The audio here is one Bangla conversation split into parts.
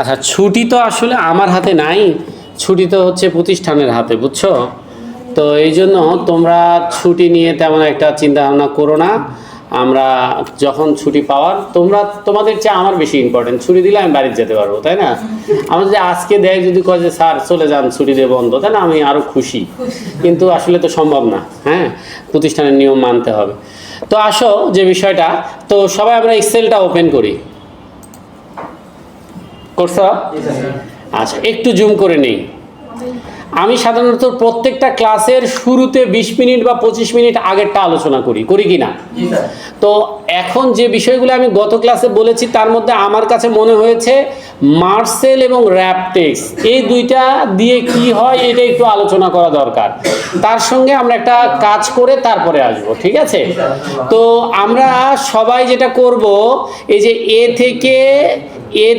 আচ্ছা, ছুটি তো আসলে আমার হাতে নাই, ছুটি তো হচ্ছে প্রতিষ্ঠানের হাতে, বুঝছো? তো এই জন্য তোমরা ছুটি নিয়ে তেমন একটা চিন্তা ভাবনা করো না। আমরা যখন ছুটি পাওয়ার, তোমাদের চেয়ে আমার বেশি ইম্পর্টেন্ট, ছুটি দিলে আমি বাড়িতে যেতে পারবো, তাই না? আমার যদি আজকে দেয়, যদি কয় যে স্যার চলে যান, ছুটি দিয়ে বন্ধ, তাই না, আমি আরও খুশি। কিন্তু আসলে তো সম্ভব না, হ্যাঁ, প্রতিষ্ঠানের নিয়ম মানতে হবে। তো আসো যে বিষয়টা, তো সবাই আমরা এক্সেলটা ওপেন করি। করছো? আচ্ছা, একটু জুম করে নেই। আমি সাধারণত প্রত্যেকটা ক্লাসের শুরুতে 20 মিনিট বা 25 মিনিট আগেরটা আলোচনা করি কি না? তো এখন যে বিষয়গুলো আমি গত ক্লাসে বলেছি, তার মধ্যে আমার কাছে মনে হয়েছে মার্সেল এবং র্যাপটেক্স এই দুইটা দিয়ে কি হয় এটা একটু আলোচনা করা দরকার। তার সঙ্গে আমরা একটা কাজ করে তারপরে আসব, ঠিক আছে? তো আমরা সবাই যেটা করব, এই যে এ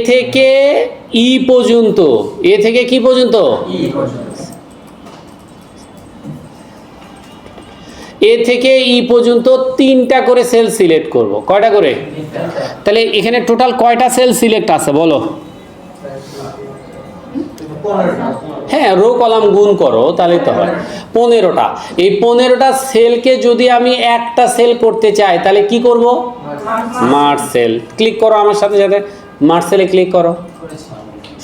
থেকে ই পর্যন্ত, এ থেকে কি পর্যন্ত? এ থেকে ই পর্যন্ত 3টা করে সেল সিলেক্ট করব। কয়টা করে? তাহলে এখানে টোটাল কয়টা সেল সিলেক্ট আছে বলো? হ্যাঁ, রো কলাম গুণ করো, তাহলেই তো হয় 15টা। এই 15টা সেলকে যদি আমি একটা সেল করতে চাই, তাহলে কি করব? Merge sell. ক্লিক করো আমার সাথে সাথে, মার্জ সেলে ক্লিক করো।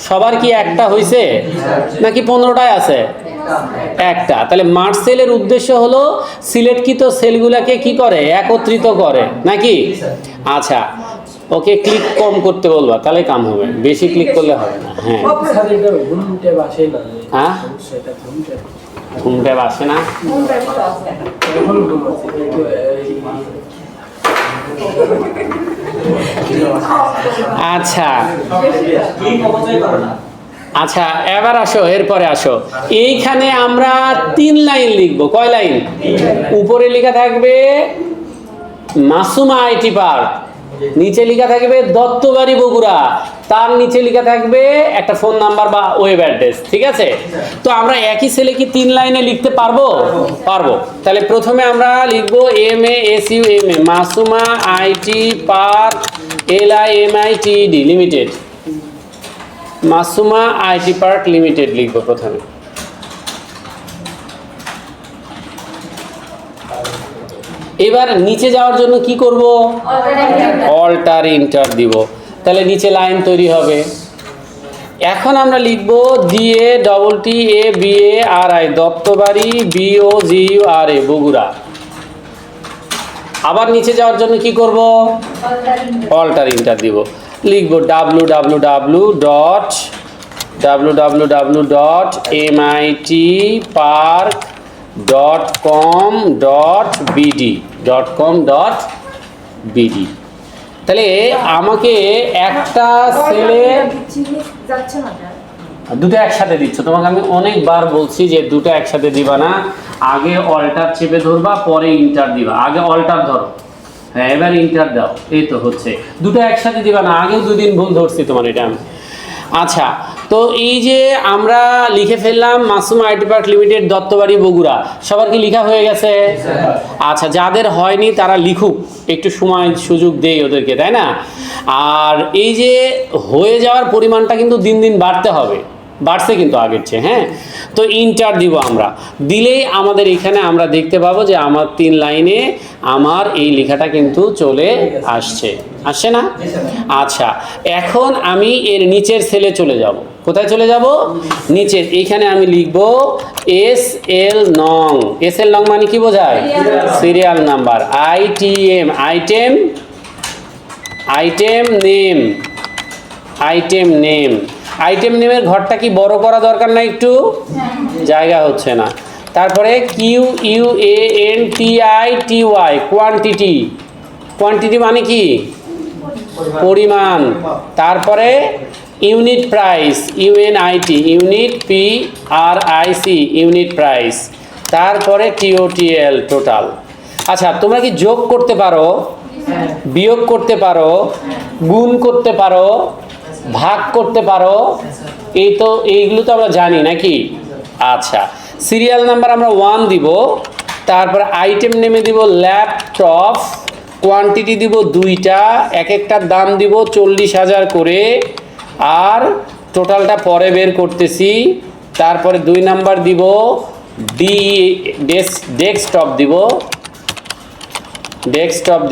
সবার কি একটা হয়েছে নাকি 15টাই আছে? একটা। তাহলে মার্জ সেলের উদ্দেশ্য হলো সিলেক্টকৃত সেলগুলোকে কি করে? একত্রিত করে, নাকি? আচ্ছা, ওকে ক্লিক কম করতে বলবা, তাহলে কাম হবে, বেশি ক্লিক করলে হবে না। হ্যাঁ, হ্যাঁ, ঘুম ট্যাব আসে না। আচ্ছা আচ্ছা, এবার আসো, এরপরে আসো। এইখানে আমরা 3 লাইন লিখবো। কয় লাইন? উপরে লেখা থাকবে মাসুমা আইটি পার্ক, নিচে লেখা থাকবে দত্তবাড়ি বগুড়া, তার নিচে লেখা থাকবে একটা ফোন নাম্বার বা ওয়েব অ্যাড্রেস, ঠিক আছে? তো আমরা একই সেলে কি 3 লাইনে লিখতে পারবো? পারবো। তাহলে প্রথমে আমরা লিখবো MASUMA, Masuma IT park LIMITED limited, Masuma IT park limited লিখবো প্রথমে। এবার নিচে যাওয়ার জন্য কি করব? অল্টার ইন্টার দিব, তাহলে নিচে লাইন তৈরি হবে। এখন আমরা লিখব DATTABARI, দত্তবাড়ি BOGURA, বগুড়া। আবার নিচে যাওয়ার জন্য কি করব? অল্টার ইন্টার দিব, লিখব www.mitpark.com.bd। তাহলে আমাকে একটা সেলে দুটো একসাথে দিচ্ছ, তোমাকে আমি অনেকবার বলছি যে দুটো একসাথে দিবা না, আগে অল্টার চেপে ধরবা, পরে ইন্টার দিবা। আগে অল্টার ধরো, হ্যাঁ, এবার ইন্টার দাও, এই তো হচ্ছে। দুটো একসাথে দিবা না, আগেও 2 দিন ভুল ধরছি তোমার এটা আমি। আচ্ছা, তো এই যে আমরা লিখে ফেললাম Masuma IT park limited, Duttabari Bogura. সবার কি লেখা হয়ে গেছে? আচ্ছা, যাদের হয়নি তারা লিখুক, একটু সময় সুযোগ দেই ওদেরকে, তাই না? আর এই যে হয়ে যাওয়ার পরিমাণটা কিন্তু দিন দিন বাড়তে হবে, বাড়ছে কিন্তু আগের চেয়ে। হ্যাঁ, তো ইন্টার দিব আমরা, দিলেই আমাদের এখানে আমরা দেখতে পাবো যে আমার 3 লাইনে আমার এই লেখাটা কিন্তু চলে আসছে না? আচ্ছা, এখন আমি এর নিচের সেলে চলে যাব। কোথায় চলে যাব? নিচের। এইখানে আমি লিখব SL নং। SL নং মানে কি বোঝায়? Serial number. Item name. Item নেমের ঘরটা কি বড় করা দরকার না? একটু জায়গা হচ্ছে না। তারপরে QUANTITY, কোয়ান্টিটি মানে কি? পরিমাণ। তারপরে unit price, UNIT, unit PRIC, unit price. তারপরে TOTL, টোটাল। আচ্ছা, তোমরা কি যোগ করতে পারো, বিয়োগ করতে পারো, গুণ করতে পারো, ভাগ করতে পারো? এইগুলো তো আমরা জানি, নাকি? আচ্ছা, সিরিয়াল নাম্বার আমরা 1 দিব, তারপর আইটেম নেমে দিব ল্যাপটপ, কোয়ান্টিটি দিব 2টা, এক একটার দাম দিব 40,000 করে। আর টোটালটা পরে বের করতেছি। তারপরে 2 নাম্বার দিব ডেস্কটপ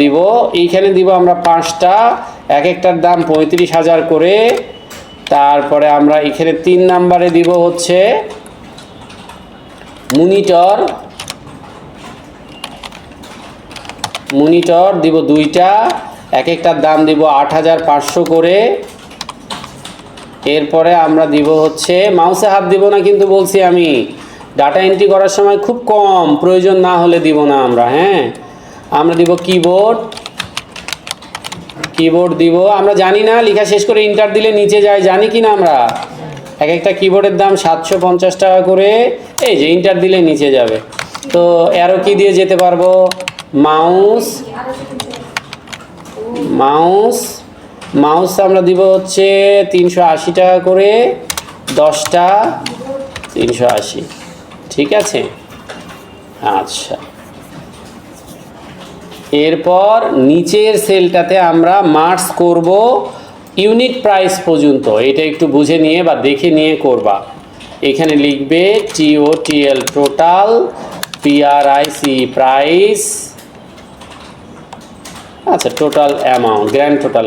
দিব, এইখানে দিব আমরা 5টা, এক একটার দাম 35,000 করে। তারপরে আমরা এখানে 3 নাম্বারে দিব হচ্ছে মনিটর দিব 2টা, এক একটার দাম দিব 8,500 করে। এরপরে আমরা দিব হচ্ছে, মাউসে হাত দিব না কিন্তু বলছি আমি, ডাটা এন্ট্রি করার সময় খুব কম, প্রয়োজন না হলে দিব না আমরা। হ্যাঁ, আমরা দিব কিবোর্ড দিব। আমরা জানি না লেখা শেষ করে ইন্টার দিলে নিচে যায়, জানি কি না আমরা? এক একটা কিবোর্ডের দাম 750 টাকা করে। এই যে ইন্টার দিলে নিচে যাবে। তো অ্যারো কি দিয়ে যেতে পারবো? মাউস আমরা দিব হচ্ছে 380 টাকা করে, 10টা 380। ঠিক আছে, আচ্ছা। এরপর নিচের সেলটাতে আমরা মার্কস করব ইউনিট প্রাইস পর্যন্ত। এটা একটু বুঝে নিয়ে বা দেখে নিয়ে করবা। এখানে লিখবে TOTL টোটাল, PRIC প্রাইস, আচ্ছা total amount, grand total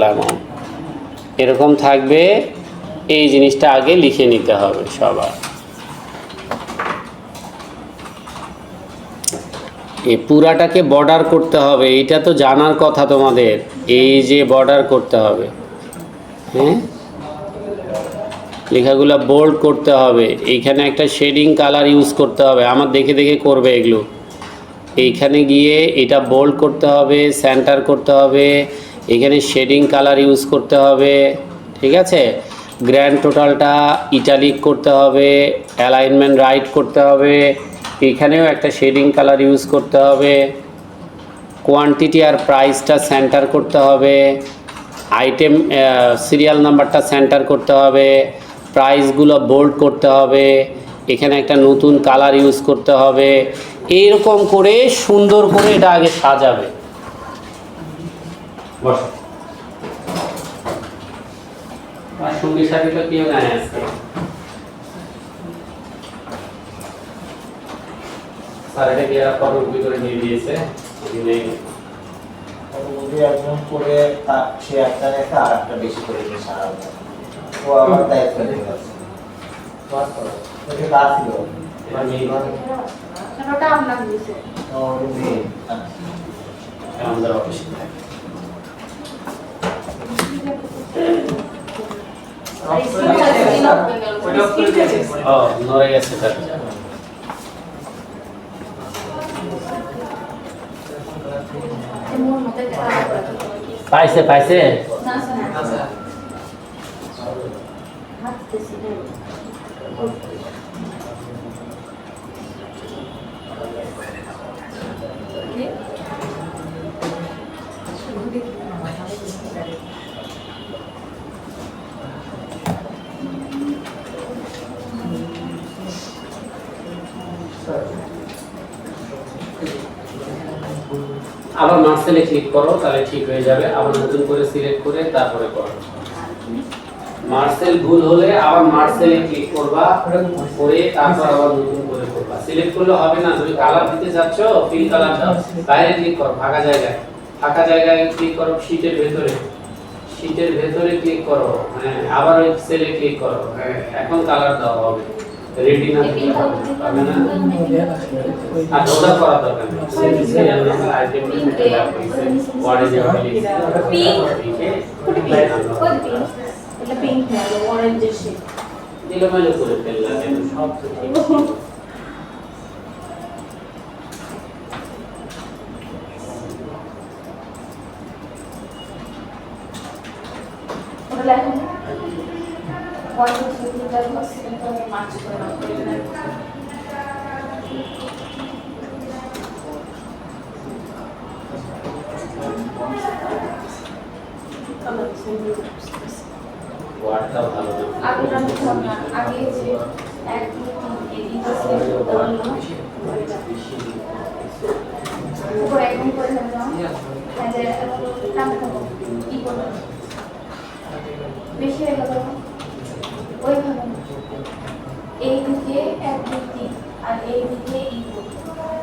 amount. এরকম থাকবে। এই জিনিসটা আগে লিখে নিতে হবে সবার। এই পুরাটাকে বর্ডার করতে হবে, এটা তো জানার কথা তোমাদের। এই যে বর্ডার করতে হবে, হ্যাঁ, লেখাগুলো বোল্ড করতে হবে। এইখানে একটা শেডিং কালার ইউজ করতে হবে, আমার দেখে দেখে করবে এগুলো। এইখানে গিয়ে এটা বোল্ড করতে হবে, সেন্টার করতে হবে, এখানে শেডিং কালার ইউজ করতে হবে। ঠিক আছে, গ্র্যান্ড টোটালটা ইটালিক করতে হবে, অ্যালাইনমেন্ট রাইট করতে হবে, এখানেও একটা শেডিং কালার ইউজ করতে হবে। কোয়ান্টিটি আর প্রাইসটা সেন্টার করতে হবে, আইটেম সিরিয়াল নাম্বারটা সেন্টার করতে হবে, প্রাইসগুলো বোল্ড করতে হবে, এখানে একটা নতুন কালার ইউজ করতে হবে। এইরকম করে সুন্দর করে এটা আগে সাজাবে। বস, আর সঙ্গী সাথে তো কেউ নাই আজকে। স্যার এটা কি আর কত ভিতরে নিয়ে দিয়েছে? একজন করে সে একটা রেখে আর একটা বেশি করে দিয়ে সারা ও আবার দায়িত্ব নিয়ে গেছে। ওকে কাজ ছিল ওটা আপনার দিয়েছে আমাদের অফিসে নড়ে গেছে। পাইছে পাইছে আবার মার্সেলে ক্লিক করো, তাহলে ঠিক হয়ে যাবে। আবার নতুন করে সিলেক্ট করে তারপরে করো। মার্সেল ভুল হলে আবার মার্সেলে ক্লিক করবা, করে তারপর আবার নতুন করে করবা। সিলেক্ট করলে হবে না, তুমি কালার দিতে যাচ্ছ, ফিল কালার দাও, বাইরে ক্লিক করো, ফাঁকা জায়গায় ক্লিক করো, শীটের ভেতরে ক্লিক করো, হ্যাঁ, আবার ওই সেলে ক্লিক করো, হ্যাঁ, এখন কালার দাও হবে। রেডি না হবে না, আর ওটা করা দরকার নেই। সিরিয়াল নাম্বার আইটেম ওয়ার্ডে যেভাবে লিখছি এটা পিঙ্ক না, অরেঞ্জের শেড এলোমেলো করে ফেললাম সব ওটা লেখা না one two three four five six seven march করে নাও। ওয়ার্ডটা ভালো না, আগে যে এক এটা সিলেক্ট করতে পারলাম উপরে একদম করে ফেললাম হ্যাঁ যে টান থাকো কি করবো বেশি হয়ে গেল ওইভাবে এই দিকে 1 2 3 আর এই দিকে ইকুয়াল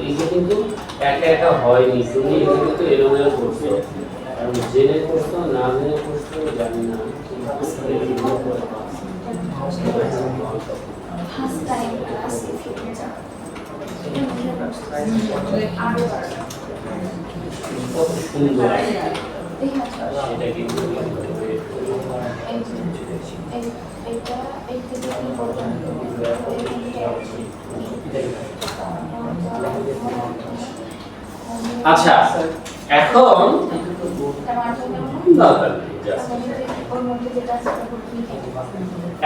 এইটা কিন্তু একা একা হয়নি, তুমি এটা কিন্তু এলোমেলো করছো, কারণ জেনে করছো না জেনে করছো জানি না। ফার্স্ট টাইম ক্লাসে ফিরে যাও আরো কত সুন্দর দেখা সেটা কিন্তু এইটা এইটা দিয়ে কি করবেন আচ্ছা এখন দরকার নেই, just।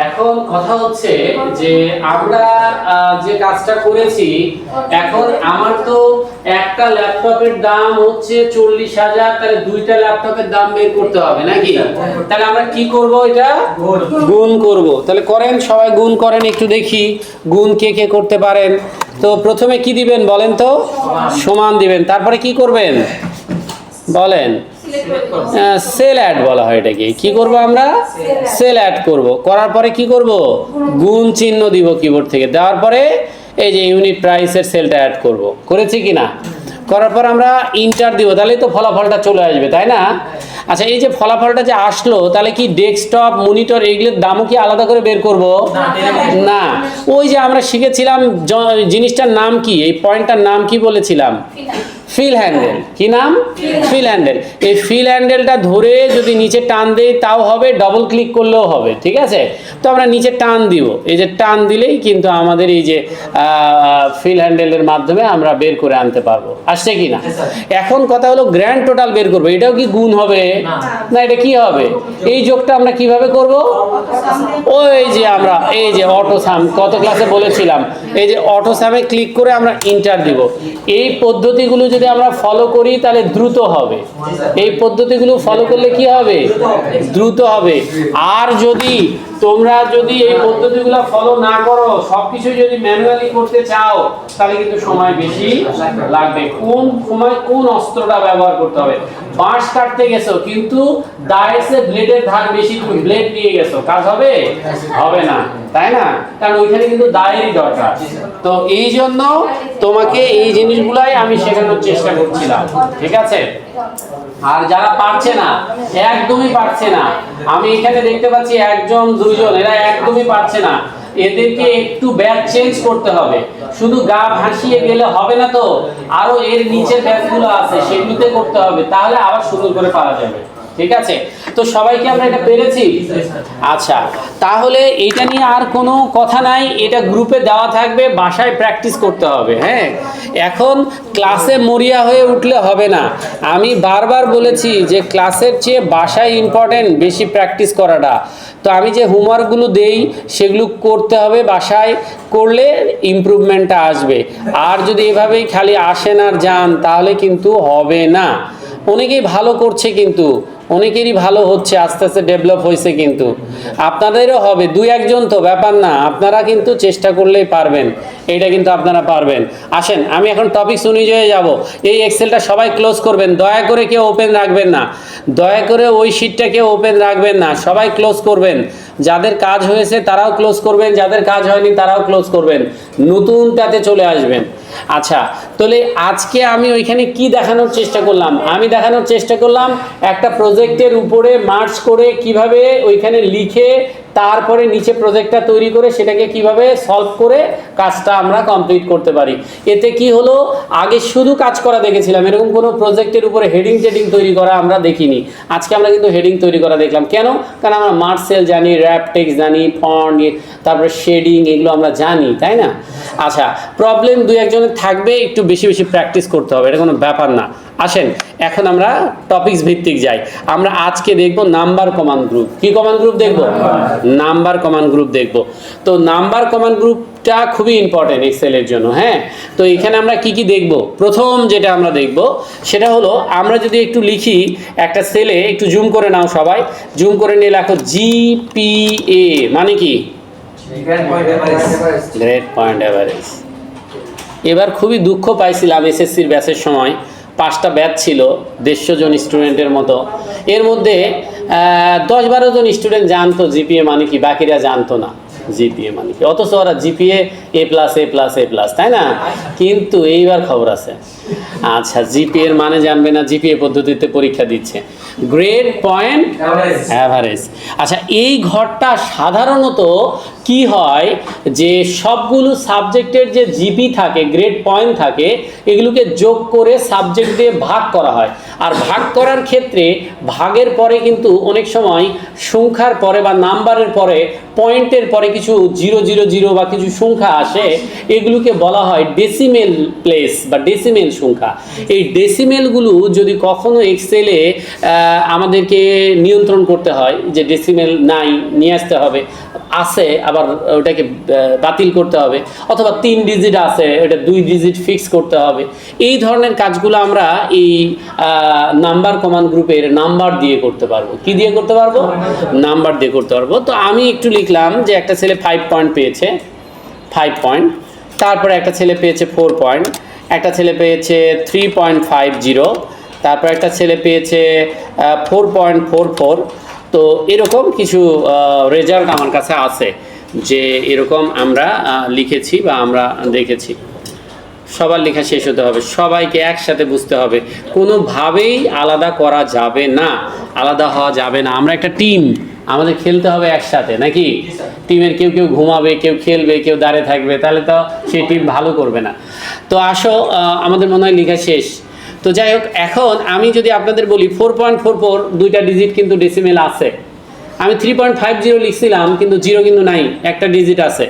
এখন কথা হচ্ছে যে আমরা যে কাজটা করেছি, এখন আমার তো একটা ল্যাপটপের দাম হচ্ছে 40,000, তাহলে দুইটা ল্যাপটপের দাম বের করতে হবে নাকি? তাহলে আমরা কি করব, এটা গুণ করব। তাহলে করেন, সবাই গুণ করেন, একটু দেখি গুণ কে কে করতে পারেন। তো প্রথমে কি দিবেন বলেন তো? সমান দিবেন, তারপরে কি করবেন বলেন? সেল অ্যাড বলা হয় এটাকে। কি করব আমরা? সেল অ্যাড করব। করার পরে কি করব? গুণ চিহ্ন দিব কিবোর্ড থেকে, দেওয়ার পরে এই যে ইউনিট প্রাইসের সেলটা অ্যাড করব। করেছি কি না? করার পর আমরা ইন্টার দিব, তাহলেই তো ফলাফলটা চলে আসবে, তাই না? আচ্ছা, এই যে ফলাফলটা যে আসলো, তাহলে কি ডেস্কটপ মনিটর এগুলোর দামও কি আলাদা করে বের করব? না, ওই যে আমরা শিখেছিলাম জিনিসটার নাম কি, এই পয়েন্টটার নাম কি বলেছিলাম? Fill handle. কি নাম? Feel handle. এই ফিল হ্যান্ডেলটা ধরে যদি নিচে টান দেই তাও হবে, ডবল ক্লিক করলেও হবে, ঠিক আছে? তো আমরা নিচে টান দিব, এই যে টান দিলেই কিন্তু আমাদের এই যে ফিল হ্যান্ডেলের মাধ্যমে আমরা বের করে আনতে পারবো। আসছে কি না? এখন কথা হলো গ্র্যান্ড টোটাল বের করবো। এটাও কি গুণ হবে? না, এটা কি হবে? এই যোগটা আমরা কিভাবে করব? ওই যে আমরা এই যে অটো সাম কত ক্লাসে বলেছিলাম, এই যে অটো সামে ক্লিক করে আমরা ইন্টার দিব। এই পদ্ধতিগুলো যদি আমরা ফলো করি তাহলে দ্রুত হবে। এই পদ্ধতিগুলো ফলো করলে কি হবে? দ্রুত হবে। আর যদি তোমরা যদি এই পদ্ধতিগুলো ফলো না করো, সবকিছু যদি ম্যানুয়ালি করতে চাও, তাহলে কিন্তু সময় বেশি লাগবে। কোন সময় কোন অস্ত্রটা ব্যবহার করতে হবে? বাঁশ কাটতে গেছো কিন্তু দায়ের ব্লেডের ধার বেশি, তুমি ব্লেড নিয়ে গেছো, কাজ হবে? হবে না, তাই না? কারণ ওইখানে কিন্তু দায়েরই দরকার। তো এই জন্য তোমাকে এই জিনিসগুলাই আমি শেখানোর চেষ্টা করছিলাম, ঠিক আছে? আর যারা পারছে না, একদমই পারছে না, আমি এখানে দেখতে পাচ্ছি একজন দুইজন, এরা একদমই পারছে না, এদেরকে একটু ব্যাচ চেঞ্জ করতে হবে। শুধু গা ভাসিয়ে গেলে হবে না, তো আরো এর নিচের ব্যাচগুলো আছে সেগুলোতে করতে হবে, তাহলে আবার সুন্দর করে পারা যাবে, ঠিক আছে? তো সবাইকে আমরা এটা পেরেছি। আচ্ছা, তাহলে এটা নিয়ে আর কোনো কথা নাই, এটা গ্রুপে দেওয়া থাকবে, বাসায় প্র্যাকটিস করতে হবে। হ্যাঁ, এখন ক্লাসে মরিয়া হয়ে উঠলে হবে না। আমি বারবার বলেছি যে ক্লাসের চেয়ে বাসায় ইম্পর্টেন্ট, বেশি প্র্যাকটিস করাটা। তো আমি যে হোমওয়ার্কগুলো দেই সেগুলো করতে হবে, বাসায় করলে ইমপ্রুভমেন্টটা আসবে। আর যদি এভাবেই খালি আসেন আর যান, তাহলে কিন্তু হবে না। অনেকেই ভালো করছে, কিন্তু অনেকেরই ভালো হচ্ছে, আস্তে আস্তে ডেভেলপ হয়েছে, কিন্তু আপনাদেরও হবে। দুই একজন তো ব্যাপার না, আপনারা কিন্তু চেষ্টা করলেই পারবেন, এইটা কিন্তু আপনারা পারবেন। আসেন, আমি এখন টপিকস অনুযায়ী যাব। এই এক্সেলটা সবাই ক্লোজ করবেন, দয়া করে কেউ ওপেন রাখবেন না, দয়া করে ওই শিটটা কেউ ওপেন রাখবেন না, সবাই ক্লোজ করবেন। যাদের কাজ হয়েছে তারাও ক্লোজ করবেন, যাদের কাজ হয়নি তারাও ক্লোজ করবেন, নতুনটাতে চলে আসবেন। আচ্ছা, তাহলে আজকে আমি ওইখানে কি দেখানোর চেষ্টা করলাম? আমি দেখানোর চেষ্টা করলাম একটা প্রজেক্টের উপরে মার্চ করে কিভাবে ওইখানে লিখে তারপরে নিচে প্রজেক্টটা তৈরি করে সেটাকে কিভাবে সলভ করে কাজটা আমরা কমপ্লিট করতে পারি। এতে কি হলো, আগে শুধু কাজ করা দেখেছিলাম, এরকম কোনো প্রজেক্টের উপরে হেডিং টেডিং তৈরি করা আমরা দেখিনি। আজকে আমরা কিন্তু হেডিং তৈরি করা দেখলাম। কেন? কারণ আমরা মার্চ সেল জানি, র্যাপ টেক্সট জানি, ফন্ট, তারপরে শেডিং, এগুলো আমরা জানি, তাই না? আচ্ছা, প্রবলেম দুই একজনের থাকবে, একটু বেশি বেশি প্র্যাকটিস করতে হবে, এটা কোনো ব্যাপার না। আসেন এখন আমরা টপিকস ভিত্তিক যাই। আমরা আজকে দেখব নাম্বার কমান্ড গ্রুপ। কি কমান্ড গ্রুপ দেখব? নাম্বার কমান্ড গ্রুপ দেখব। তো নাম্বার কমান্ড গ্রুপটা খুবই ইম্পর্টেন্ট এক্সেলের জন্য। হ্যাঁ, তো এখানে আমরা কি কি দেখব? প্রথম যেটা আমরা দেখব সেটা হলো, আমরা যদি একটু লিখি একটা সেলে, একটু জুম করে নাও সবাই, জুম করে নিয়ে লেখো জিপিএ মানে কি? Grade point average. এবার খুবই দুঃখ পাইছিলাম এসএসসির ব্যাচের সময়, 5টা ব্যাচ ছিল 150 জন স্টুডেন্টের মতো, এর মধ্যে 10-12 জন স্টুডেন্ট জানতো জিপিএ মানে কি, বাকিরা জানতো না জিপিএ মানে কি। অথচ ওরা জিপিএ A+, তাই না? কিন্তু এইবার খবর আছে, আচ্ছা জিপিএর মানে জানবে না, জিপিএ পদ্ধতিতে পরীক্ষা দিচ্ছে, গ্রেড পয়েন্ট অ্যাভারেজ। আচ্ছা এই ঘরটা সাধারণত কি হয় যে সবগুলো সাবজেক্টের যে জিপি থাকে, গ্রেড পয়েন্ট থাকে, এগুলোকে যোগ করে সাবজেক্ট দিয়ে ভাগ করা হয়। আর ভাগ করার ক্ষেত্রে ভাগের পরে কিন্তু অনেক সময় সংখ্যার পরে বা নাম্বারের পরে পয়েন্টের পরে কিছু 000 বা কিছু সংখ্যা আসে, এগুলোকে বলা হয় ডেসিমেল প্লেস বা ডেসিমেল সংখ্যা। এই ডেসিমেলগুলো যদি কখনো এক্সেলে আমাদেরকে নিয়ন্ত্রণ করতে হয় যে ডেসিমেল নাই, নিয়ে আসতে হবে, আছে আবার ওটাকে বাতিল করতে হবে, অথবা 3 ডিজিট আছে এটা 2 ডিজিট ফিক্স করতে হবে, এই ধরনের কাজগুলো আমরা এই নাম্বার কমান্ড গ্রুপের নাম্বার দিয়ে করতে পারবো। কি দিয়ে করতে পারবো? নাম্বার দিয়ে করতে পারবো। তো আমি একটু লিখলাম যে একটা ছেলে 5 পয়েন্ট পেয়েছে, 5 পয়েন্ট, তারপরে একটা ছেলে পেয়েছে 4 পয়েন্ট, একটা ছেলে পেয়েছে 3.50, তারপর একটা ছেলে পেয়েছে 4.44। তো এরকম কিছু রেজাল্ট আমার কাছে আছে, যে এরকম আমরা লিখেছি বা আমরা দেখেছি। সবার লেখা শেষ হতে হবে, সবাইকে একসাথে বুঝতে হবে, কোনোভাবেই আলাদা করা যাবে না, আলাদা হওয়া যাবে না। আমরা একটা টিম, আমাদের খেলতে হবে একসাথে, নাকি? টিমের কেউ কেউ ঘুমাবে, কেউ খেলবে, কেউ দাঁড়িয়ে থাকবে, তাহলে তো সেই টিম ভালো করবে না। তো আসো, আমাদের মনে হয় লেখা শেষ। তো যাই হোক, এখন আমি যদি আপনাদের বলি 4.44 2টা ডিজিট কিন্তু ডেসিমেল আছে। আমি 3.50 লিখছিলাম কিন্তু 0 কিন্তু নাই, একটা ডিজিট আছে।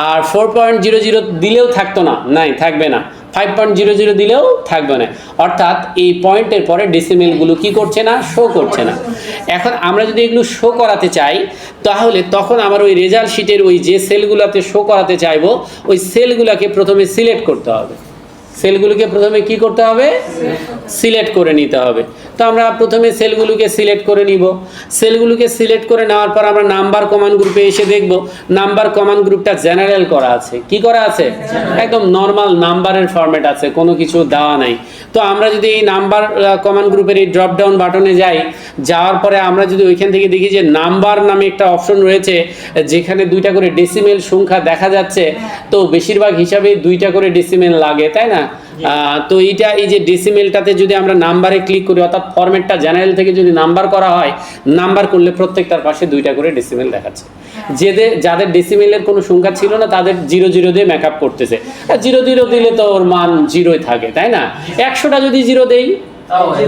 আর 4.00 দিলেও থাকতো না, নাই থাকবে না, 5.00 দিলেও থাকবে না। অর্থাৎ এই পয়েন্টের পরে ডেসিমেলগুলো কি করছে না, শো করছে না। এখন আমরা যদি এগুলো শো করাতে চাই, তাহলে তখন আমার ওই রেজাল্ট শিটের ওই যে সেলগুলোতে শো করাতে চাইবো, ওই সেলগুলোকে প্রথমে সিলেক্ট করতে হবে। সেলগুলোকে প্রথমে কি করতে হবে? সিলেক্ট করে নিতে হবে। তো আমরা প্রথমে সেলগুলোকে সিলেক্ট করে নিব। সেলগুলোকে সিলেক্ট করে নেওয়ার পর আমরা নাম্বার কমান্ড গ্রুপে এসে দেখব, নাম্বার কমান্ড গ্রুপটা জেনারেল করা আছে। কি করা আছে? একদম নর্মাল নাম্বারের ফরম্যাট আছে, কোনো কিছু দেওয়া নাই। তো আমরা যদি এই নাম্বার কমান্ড গ্রুপের এই ড্রপ ডাউন বাটনে যাই, যাওয়ার পরে আমরা যদি ওইখান থেকে দেখি যে নাম্বার নামে একটা অপশন রয়েছে, যেখানে 2টা করে ডেসিমেল সংখ্যা দেখা যাচ্ছে, তো বেশিরভাগ হিসাবে 2টা করে ডেসিমেল লাগে, তাই না? তো এইটা, এই যে ডেসিমেলটাতে যদি আমরা নাম্বারে ক্লিক করি, অর্থাৎ ফরম্যাটটা জেনারেল থেকে যদি নাম্বার করা হয়, নাম্বার করলে প্রত্যেকটার পাশে 2টা করে ডেসিমেল দেখাচ্ছে। যাদের ডেসিমেলের কোনো সংখ্যা ছিল না, তাদের 0 দিয়ে মেকআপ করতেছে। 0 দিলে তো ওর মান 0ই থাকে, তাই না? 100টা যদি 0 দেই,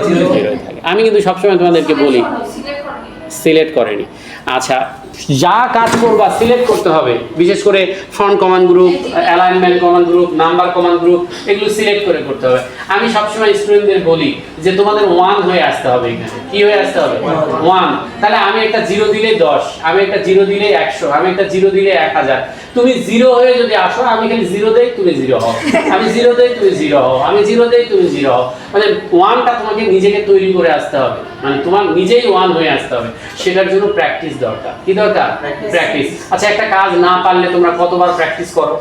0ই থাকে। আমি কিন্তু সবসময় তোমাদেরকে বলি, সিলেক্ট করেনি। আচ্ছা, যা কাজ করবা সিলেক্ট করতে হবে, বিশেষ করে front command group, alignment command group, number command group, এগুলো সিলেক্ট করে করতে হবে। আমি সবসময় স্টুডেন্টদের বলি যে তোমাদের 1 হয়ে আসতে হবে। এখানে কি হয়ে আসতে হবে? 1। তাহলে আমি একটা 0 দিলে 10, আমি একটা 0 দিলে 100, আমি একটা 0 দিলে 1000। তুমি 0 হয়ে যদি আসো, আমি খালি 0 দেই, তুমি 0 হও, আমি 0 দেই, তুমি 0 হও, আমি 0 দেই, তুমি 0 হও। মানে 1টা তোমাকে নিজেকে তৈরি করে আসতে হবে, মানে তোমার নিজেই 1 হয়ে আসতে হবে। সেটার জন্য প্র্যাকটিস দরকার। কি দরকার? প্র্যাকটিস। আচ্ছা, একটা কাজ না পারলে তোমরা কতবার প্র্যাকটিস করো?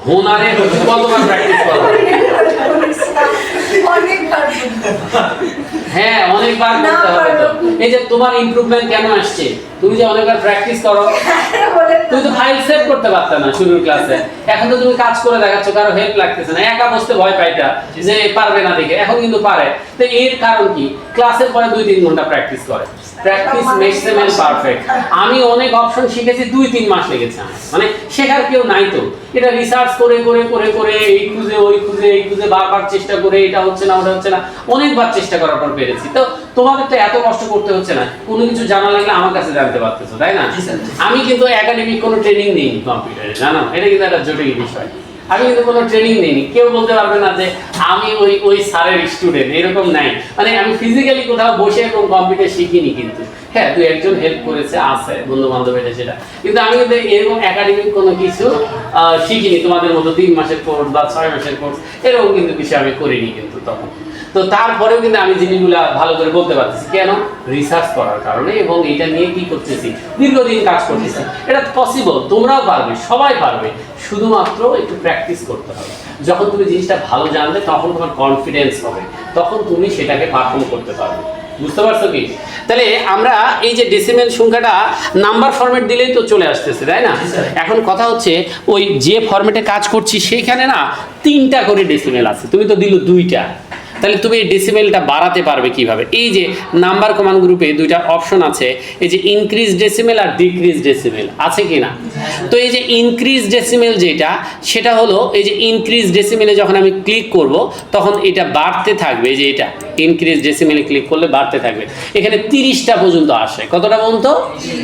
হোনারে কতবার প্র্যাকটিস করো? হ্যাঁ, অনেকবার করতে হবে। তো এই যে তোমার ইমপ্রুভমেন্ট কেন আসছে, তুমি যে অনেকবার প্র্যাকটিস করো। তুমি তো ফাইল সেভ করতে পারতা না শুরুর ক্লাসে, এখন তো তুমি কাজ করে দেখাচ্ছ, কারো হেল্প লাগতেছে না, একা বসতে ভয় পাইতা যে পারবে না দেখে, এখন কিন্তু পারে। তো এর কারণ কি? ক্লাসের পরে 2-3 ঘন্টা প্র্যাকটিস করে। Practice makes the man perfect. আমি অনেক অপশন শিখেছি 2-3 মাস লেগেছে আমার, মানে শেখার কেউ নাই তো। এটা রিসার্চ করে করে করে করে এই খুঁজে ওই খুঁজে এই খুঁজে বারবার চেষ্টা করে, এটা হচ্ছে না ওটা হচ্ছে না, অনেকবার চেষ্টা করার পর পেরেছি। তো তোমাদের তো এত কষ্ট করতে হচ্ছে না, কোনো কিছু জানা লাগলে আমার কাছে জানতে পারতেছো, তাই না? আমি কিন্তু একাডেমিক কোনো ট্রেনিং নিইনি কম্পিউটারে, জানো? এটা কিন্তু একটা জটিল বিষয়। আমি কিন্তু কোনো ট্রেনিং নিইনি, কেউ বলতে পারবে না যে আমি ওই স্যারের স্টুডেন্ট, এরকম নাই। মানে আমি ফিজিক্যালি কোথাও বসে এরকম কম্পিউটার শিখিনি, কিন্তু হ্যাঁ দু একজন হেল্প করেছে, আছে বন্ধু বান্ধব এটা সেটা, কিন্তু আমি কিন্তু এরকম একাডেমিক কোনো কিছু শিখিনি তোমাদের মতো 3 মাসের কোর্স বা 6 মাসের কোর্স, এরকম কিন্তু কিছু আমি করিনি কিন্তু তখন। তো তারপরেও কিন্তু আমি জিনিসগুলো ভালো করে বলতে পারতেছি, কেন? রিসার্চ করার কারণে, এবং এটা নিয়ে কি করতেছি, দীর্ঘদিন কাজ করতেছি। এটা পসিবল, তোমরাও পারবে, সবাই পারবে, শুধুমাত্র একটু প্র্যাকটিস করতে হবে। যখন তুমি জিনিসটা ভালো জানবে তখন তোমার কনফিডেন্স হবে, তখন তুমি সেটাকে পারফর্ম করতে পারবে। বুঝতে পারছো কি? তাহলে আমরা এই যে ডেসিমেল সংখ্যাটা নাম্বার ফরম্যাট দিলেই তো চলে আসতেছে, তাই না? এখন কথা হচ্ছে ওই যে ফরম্যাটে কাজ করছি সেইখানে না 3টা করে ডেসিমেল আছে, তুমি তো দিল 2টা, তাহলে তুমি এই ডেসিমেলটা বাড়াতে পারবে কিভাবে? এই যে নাম্বার কমান্ড গ্রুপে 2টা অপশন আছে, এই যে ইনক্রিজ ডেসিমেল আর ডিক্রিজ ডেসিমেল আছে কি না? তো এই যে ইনক্রিজ ডেসিমেল যেটা, সেটা হলো এই যে ইনক্রিজ ডেসিমেলে যখন আমি ক্লিক করব তখন এটা বাড়তে থাকবে, যে এটা ইনক্রিজ ডেসিমেলে ক্লিক করলে বাড়তে থাকবে, এখানে 30টা পর্যন্ত আসে। কতটা পর্যন্ত?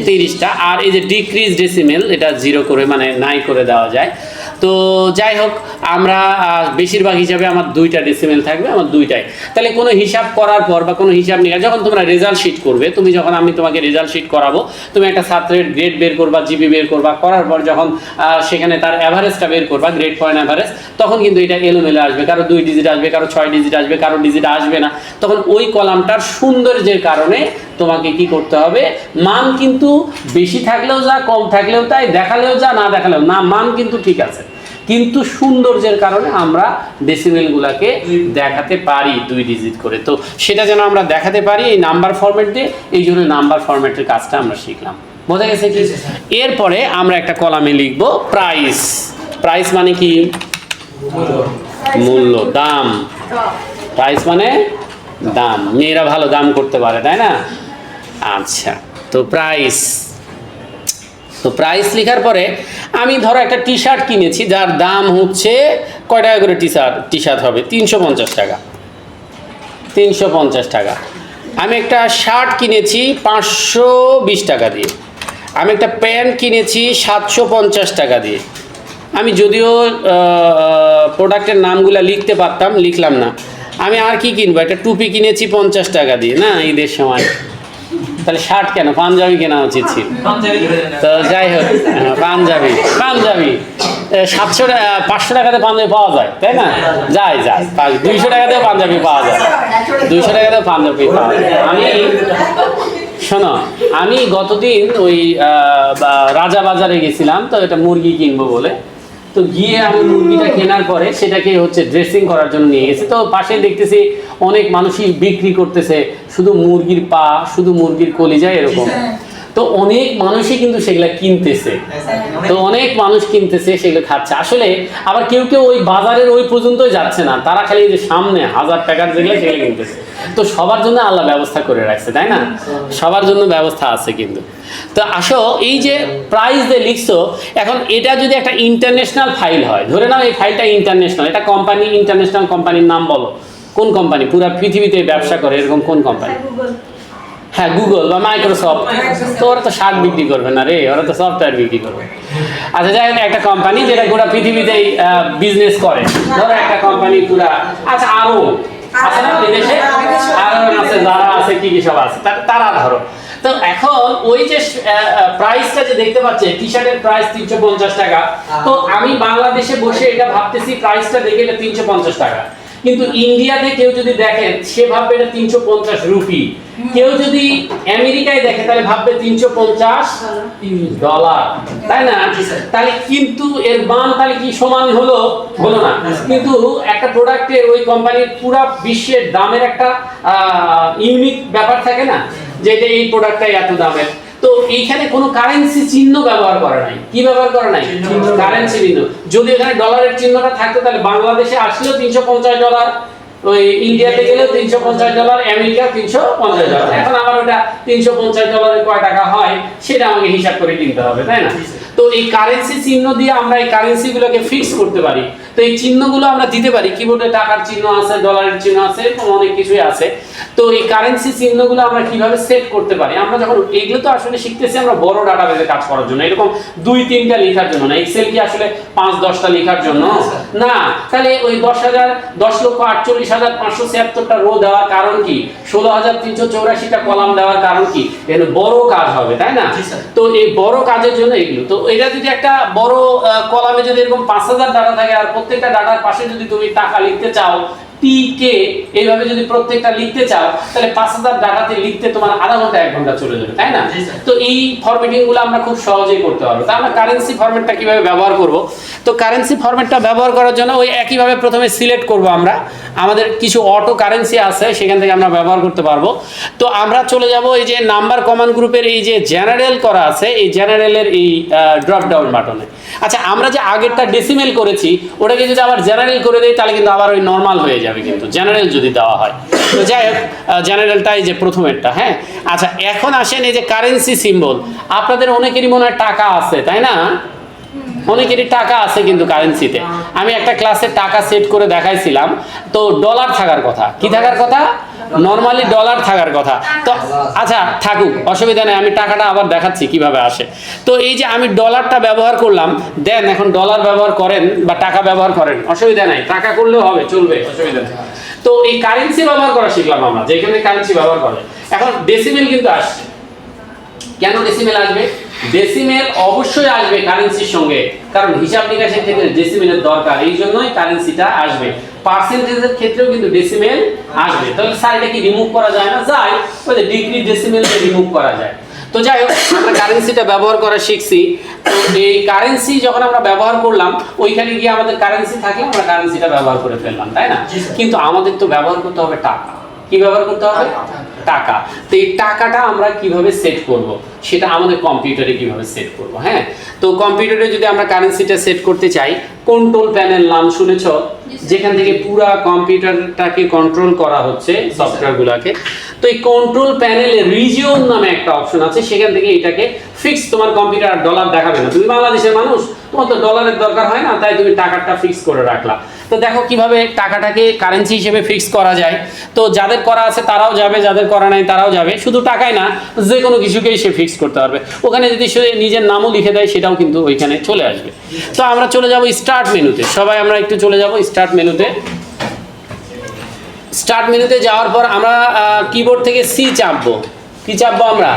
30টা। আর এই যে ডিক্রিজ ডেসিমেল, এটা 0 করে মানে নাই করে দেওয়া যায়। তো যাই হোক, আমরা বেশিরভাগ হিসাবে আমার 2টা ডেসিমেল থাকবে, আমার 2টাই। তাহলে কোনো হিসাব করার পর বা কোনো হিসাব নিয়ে যখন তোমরা রেজাল্ট শিট করবে, তুমি যখন আমি তোমাকে রেজাল্ট শিট করাবো, তুমি একটা ছাত্রের গ্রেড বের করবা, জিপি বের করবা, করার পর যখন সেখানে তার অ্যাভারেজটা বের করবা, গ্রেড পয়েন্ট অ্যাভারেজ, তখন কিন্তু এটা এলোমেলো আসবে, কারো 2 ডিজিট আসবে, কারো 6 ডিজিট আসবে, কারো ডিজিট আসবে না। তখন ওই কলামটার সৌন্দর্যের কারণে তোমাকে কি করতে হবে, মান কিন্তু বেশি থাকলেও যা, কম থাকলেও তাই, দেখালেও যা, না দেখালেও না, মান কিন্তু ঠিক আছে, কিন্তু সৌন্দর্যের কারণে আমরা ডেসিমেলগুলোকে দেখাতে পারি 2 ডিজিট করে। তো সেটা যেন আমরা দেখাতে পারি এই নাম্বার ফরম্যাট দিয়ে, এই জন্য নাম্বার ফরম্যাটের কাজটা আমরা শিখলাম। বোঝা গেছে কি? এরপরে আমরা একটা কলামে লিখব প্রাইস। প্রাইস মানে কি? মূল্য, দাম। প্রাইস মানে দাম। মেয়েরা ভালো দাম করতে পারে, তাই না? আচ্ছা, তো প্রাইস, তো প্রাইস লেখার পরে আমি ধরো একটা টি শার্ট কিনেছি, যার দাম হচ্ছে কয় টাকা করে? টি শার্ট হবে 350 টাকা। 350 টাকা। আমি একটা শার্ট কিনেছি 520 টাকা দিয়ে। আমি একটা প্যান্ট কিনেছি 750 টাকা দিয়ে। আমি যদিও প্রোডাক্টের নামগুলো লিখতে পারতাম, লিখলাম না। আমি আর কি কিনবো? একটা টুপি কিনেছি 50 টাকা দিয়ে, না ঈদের সময়। তাহলে শার্ট কেন? পাঞ্জাবি কেনা উচিত ছিল। তো যাই হোক, পাঞ্জাবি 500 টাকাতে পাঞ্জাবি পাওয়া যায়, তাই না? যায় 200 টাকাতেও পাঞ্জাবি পাওয়া যায়, 200 টাকাতেও পাঞ্জাবি পাওয়া যায়। শোনো, আমি গতদিন ওই রাজা বাজারে গেছিলাম, তো এটা মুরগি কিনবো বলে। তো গিয়ে আমি মুরগিটা কেনার পরে সেটাকে হচ্ছে ড্রেসিং করার জন্য নিয়ে গেছি। তো পাশে দেখতেছি অনেক মানুষই বিক্রি করতেছে শুধু মুরগির পা, শুধু মুরগির কলিজা, এরকম। তো অনেক মানুষই কিন্তু সেগুলো কিনতেছে, তো অনেক মানুষ কিনতেছে, সেগুলো খাচ্ছে। আসলে আবার কেউ কেউ ওই বাজারের ওই পর্যন্তই যাচ্ছে না, তারা খালি যে সামনে 1000 টাকার যেগুলো সেগুলো কিনতেছে। তো সবার জন্য আল্লাহ ব্যবস্থা করে রাখছে, তাই না? সবার জন্য ব্যবস্থা আছে কিন্তু। তো আসো, এই যে প্রাইস দিয়ে লিখছো, এখন এটা যদি একটা ইন্টারন্যাশনাল ফাইল হয়, ধরে নাও এই ফাইলটা ইন্টারন্যাশনাল, এটা কোম্পানি, ইন্টারন্যাশনাল কোম্পানির নাম বলো। কোন কোম্পানি পুরো পৃথিবীতে ব্যবসা করে এরকম কোন কোম্পানি? হ্যাঁ, গুগল বা মাইক্রোসফট। তো ওরা তো শার্ট বিক্রি করবে না রে, ওরা তো সফটওয়্যার বিক্রি করবে। আচ্ছা, যাই হোক, একটা কোম্পানি যেটা গোটা পৃথিবীতেই বিজনেস করে, ধরো একটা কোম্পানি পুরা, আচ্ছা আরো আছে না বিদেশে, আরো আছে, যারা আছে কি কি সব আছে, তারা ধরো। তো এখন ওই যে প্রাইসটা যে দেখতে পাচ্ছে, টি শার্টের প্রাইস 350 টাকা। তো আমি বাংলাদেশে বসে এটা ভাবতেছি প্রাইসটা দেখে এটা 350 টাকা, কিন্তু ইন্ডিয়াতে কেউ যদি দেখে সে ভাববে এটা 350 রুপি। কেউ যদি আমেরিকায় দেখে তাহলে ভাববে 350 ডলার, তাই না? তাহলে কিন্তু এর মান তাহলে কি সমান হলো না? কিন্তু একটা প্রোডাক্টের ওই কোম্পানির পুরো বিশ্বের দামের একটা ইউনিক ব্যাপার থাকে না, যে এই প্রোডাক্টটাই এত দামের। তো এইখানে কোনো কারেন্সি চিহ্ন ব্যবহার করা নাই। কি ব্যবহার করা নাই? কারেন্সি চিহ্ন। যদি এখানে ডলারের চিহ্নটা থাকতো তাহলে বাংলাদেশে আসলেও 350 ডলার, ওই ইন্ডিয়াতে গেলেও 350 ডলার, আমেরিকা 350 ডলার। এখন আমার ওটা 350 ডলারে কয় টাকা হয় সেটা আমাকে হিসাব করে কিনতে হবে, তাই না? তো তো এই কারেন্সি চিহ্ন দিয়ে আমরা এই কারেন্সিগুলোকে ফিক্স করতে পারি। তো এই চিহ্নগুলো আমরা দিতে পারি, কিবোর্ডে টাকার চিহ্ন আছে, ডলারের চিহ্ন আছে, এরকম অনেক কিছুই আছে। তো এই কারেন্সি চিহ্নগুলো আমরা কিভাবে সেট করতে পারি, আমরা যখন এগুলো তো আসলে শিখতেছি আমরা বড় ডাটাবেসে কাজ করার জন্য, এরকম 2-3টা লেখার জন্য না। এক্সেল কি আসলে 5-10টা লেখার জন্য না। তাহলে ওই 10,48,576টা রো দেওয়ার কারণ কি, 16,384টা কলাম দেওয়ার কারণ কি, এর বড় কাজ হবে, তাই না? তো এই বড় কাজের জন্য এগুলো। তো এটা যদি একটা বড় কলামে যদি এরকম 5,000 ডাটা থাকে আর প্রত্যেকটা ডাটার পাশে যদি তুমি টাকা লিখতে চাও, টিকে এইভাবে যদি প্রত্যেকটা লিখতে চাও, তাহলে 5,000 ডাটাতে লিখতে তোমার আধা ঘন্টা 1 ঘন্টা চলে যাবে, তাই না? তো এই ফরম্যাটিং গুলো আমরা খুব সহজেই করতে পারবো। তো আমরা কারেন্সি ফরম্যাটটা কিভাবে ব্যবহার করব, তো কারেন্সি ফরম্যাটটা ব্যবহার করার জন্য ওই একইভাবে প্রথমে সিলেক্ট করব আমরা, আমাদের কিছু অটো কারেন্সি আছে সেখান থেকে আমরা ব্যবহার করতে পারবো। তো আমরা চলে যাব এই যে নাম্বার কমান্ড গ্রুপের এই যে জেনারেল করা আছে, এই জেনারেলের এই ড্রপ ডাউন বাটনে। আচ্ছা, আমরা যে আগেরটা ডেসিমেল করেছি ওটাকে যদি আবার জেনারেল করে দেই তাহলে কিন্তু আবার ওই নর্মাল হয়ে যাবে, কিন্তু জেনারেল যদি দেওয়া হয়। তো যাই হোক, জেনারেলটা এই যে প্রথমেরটা। হ্যাঁ, আচ্ছা এখন আসেন এই যে কারেন্সি সিম্বল। আপনাদের অনেকেরই মনে হয় টাকা আছে, তাই না? অনেকেরই টাকা আছে কিন্তু কারেন্সিতে। আমি একটা ক্লাসে টাকা সেট করে দেখাইছিলাম, তো ডলার থাকার কথা, কি থাকার কথা, নরমালি ডলার থাকার কথা। তো আচ্ছা থাকুক, অসুবিধা নেই, আমি টাকাটা আবার দেখাচ্ছি কিভাবে আসে। তো এই যে আমি ডলারটা ব্যবহার করলাম, দেন এখন ডলার ব্যবহার করেন বা টাকা ব্যবহার করেন, অসুবিধা নাই, টাকা করলেও হবে, চলবে, অসুবিধা নেই। তো এই কারেন্সি ব্যবহার করা শিখলাম আমরা, যেখানে কারেন্সি ব্যবহার করে। এখন ডেসিমেল কিন্তু আসছে। কেন ডেসিমেল আসবে? ডেসিমেল অবশ্যই আসবে কারেন্সির সঙ্গে, কারণ হিসাব নিকাশের ক্ষেত্রে ডেসিমেলের দরকার, এই জন্যই কারেন্সিটা আসবে। পার্সেন্টেজের ক্ষেত্রেও কিন্তু ডেসিমেল আসবে। তাহলে স্যার এটা কি রিমুভ করা যায় না? যায়, ওই যে ডিগ্রি ডেসিমেল রিমুভ করা যায়। তো যাই হোক, আমরা কারেন্সিটা ব্যবহার করা শিখছি। তো এই কারেন্সি যখন আমরা ব্যবহার করলাম, ওইখানে গিয়ে আমাদের কারেন্সি থাকলে আমরা কারেন্সিটা ব্যবহার করে ফেললাম, তাই না? কিন্তু আমাদের তো ব্যবহার করতে হবে টাকা। কি ব্যবহার করতে হবে? টাকা। তো এই টাকাটা আমরা কিভাবে সেট করব, সেটা আমাদের কম্পিউটারে কিভাবে সেট করব। হ্যাঁ, তো কম্পিউটারে যদি আমরা কারেন্সিটা সেট করতে চাই, কন্ট্রোল প্যানেল নাম শুনেছ, যেখান থেকে পুরো কম্পিউটারটাকে কন্ট্রোল করা হচ্ছে, সফটওয়্যারগুলোকে। তো এই কন্ট্রোল প্যানেলে রিজিয়ন নামে একটা অপশন আছে, সেখান থেকে এটাকে ফিক্স, তোমার কম্পিউটার ডলার দেখাবে না, তুমি বাংলাদেশের মানুষ, তোমার তো ডলারের দরকার হয় না, তাই তুমি টাকাটা ফিক্স করে রাখলা। তো দেখো কিভাবে টাকাটাকে কারেন্সি হিসেবে ফিক্স করা যায়। তো যাদের করা আছে তারাও যাবে, যাদের করা নাই তারাও যাবে। শুধু টাকাই না, যে কোনো কিছুকেই সে ফিক্স করতে পারবে। ওখানে যদি সে নিজের নামও লিখে দেয় সেটাও কিন্তু ওইখানে চলে আসবে। তো আমরা চলে যাব স্টার্ট মেনুতে, সবাই আমরা একটু চলে যাব স্টার্ট মেনুতে। স্টার্ট মেনুতে যাওয়ার পর আমরা কিবোর্ড থেকে সি চাপবো। কি চাপবো আমরা?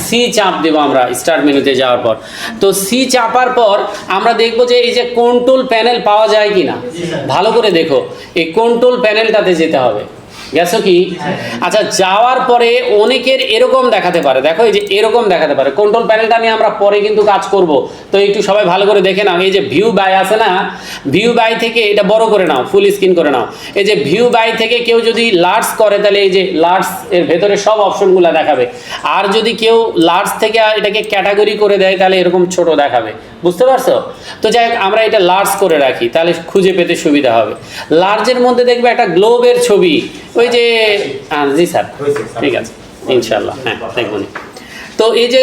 সি চাপ দেব আমরা স্টার্ট মেনুতে যাওয়ার পর। তো সি চাপার পর আমরা দেখবো যে এই যে কন্ট্রোল প্যানেল পাওয়া যায় কিনা, ভালো করে দেখো। এই কন্ট্রোল প্যানেলটাতে যেতে হবে, গেছো কি? আচ্ছা, যাওয়ার পরে অনেকের এরকম দেখাতে পারে, দেখো এই যে এরকম দেখাতে পারে। কন্ট্রোল প্যানেলটা নিয়ে আমরা পরে কিন্তু কাজ করব, তো একটু সবাই ভালো করে দেখে নাও। এই যে ভিউ বাই আছে না, ভিউ বাই থেকে এটা বড় করে নাও, ফুল স্ক্রিন করে নাও। এই যে ভিউ বাই থেকে কেউ যদি লার্জ করে তাহলে এই যে লার্জ এর ভেতরে সব অপশনগুলো দেখাবে। আর যদি কেউ লার্জ থেকে এটাকে ক্যাটাগরি করে দেয় তাহলে এরকম ছোট দেখাবে, বুঝতে পারছো? তো যাই হোক, আমরা এটা লার্জ করে রাখি, তাহলে খুঁজে পেতে সুবিধা হবে। লার্জের মধ্যে দেখবে একটা গ্লোবের ছবি, ওই যে জি স্যার, ঠিক আছে ইনশাল্লাহ, হ্যাঁ দেখবো। তো এই যে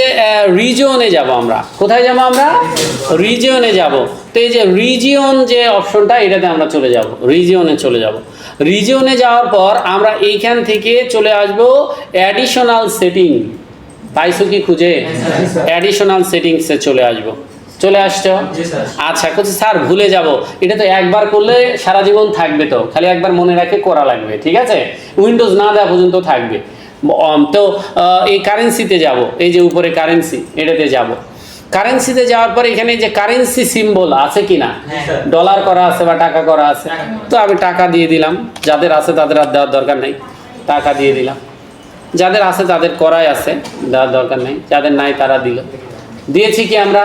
রিজিয়নে যাব আমরা, কোথায় যাব আমরা? রিজিয়নে যাব। তো এই যে রিজিয়ন যে অপশনটা, এটাতে আমরা চলে যাব, রিজিয়নে চলে যাব। রিজিয়নে যাওয়ার পর আমরা এইখান থেকে চলে আসব অ্যাডিশনাল সেটিং। পাইছো কি খুঁজে? অ্যাডিশনাল সেটিংসে চলে আসবো। চলে আসছো? আচ্ছা, বলছি স্যার ভুলে যাব, এটা তো একবার করলে সারা জীবন থাকবে, তো খালি একবার মনে রাখে করা লাগবে, ঠিক আছে? উইন্ডোজ না দেওয়া পর্যন্ত থাকবে। তো এই কারেন্সিতে যাব, এই যে উপরে কারেন্সি, এটাতে যাব। কারেন্সিতে যাওয়ার পর এখানে যে কারেন্সি সিম্বল আছে কিনা, ডলার করা আছে বা টাকা করা আছে, তো আমি টাকা দিয়ে দিলাম। যাদের আছে তাদের আর দেওয়ার দরকার নেই, টাকা দিয়ে দিলাম। যাদের আছে তাদের করাই আছে, দেওয়ার দরকার নেই, যাদের নাই তারা দিল। দিয়েছি কি আমরা?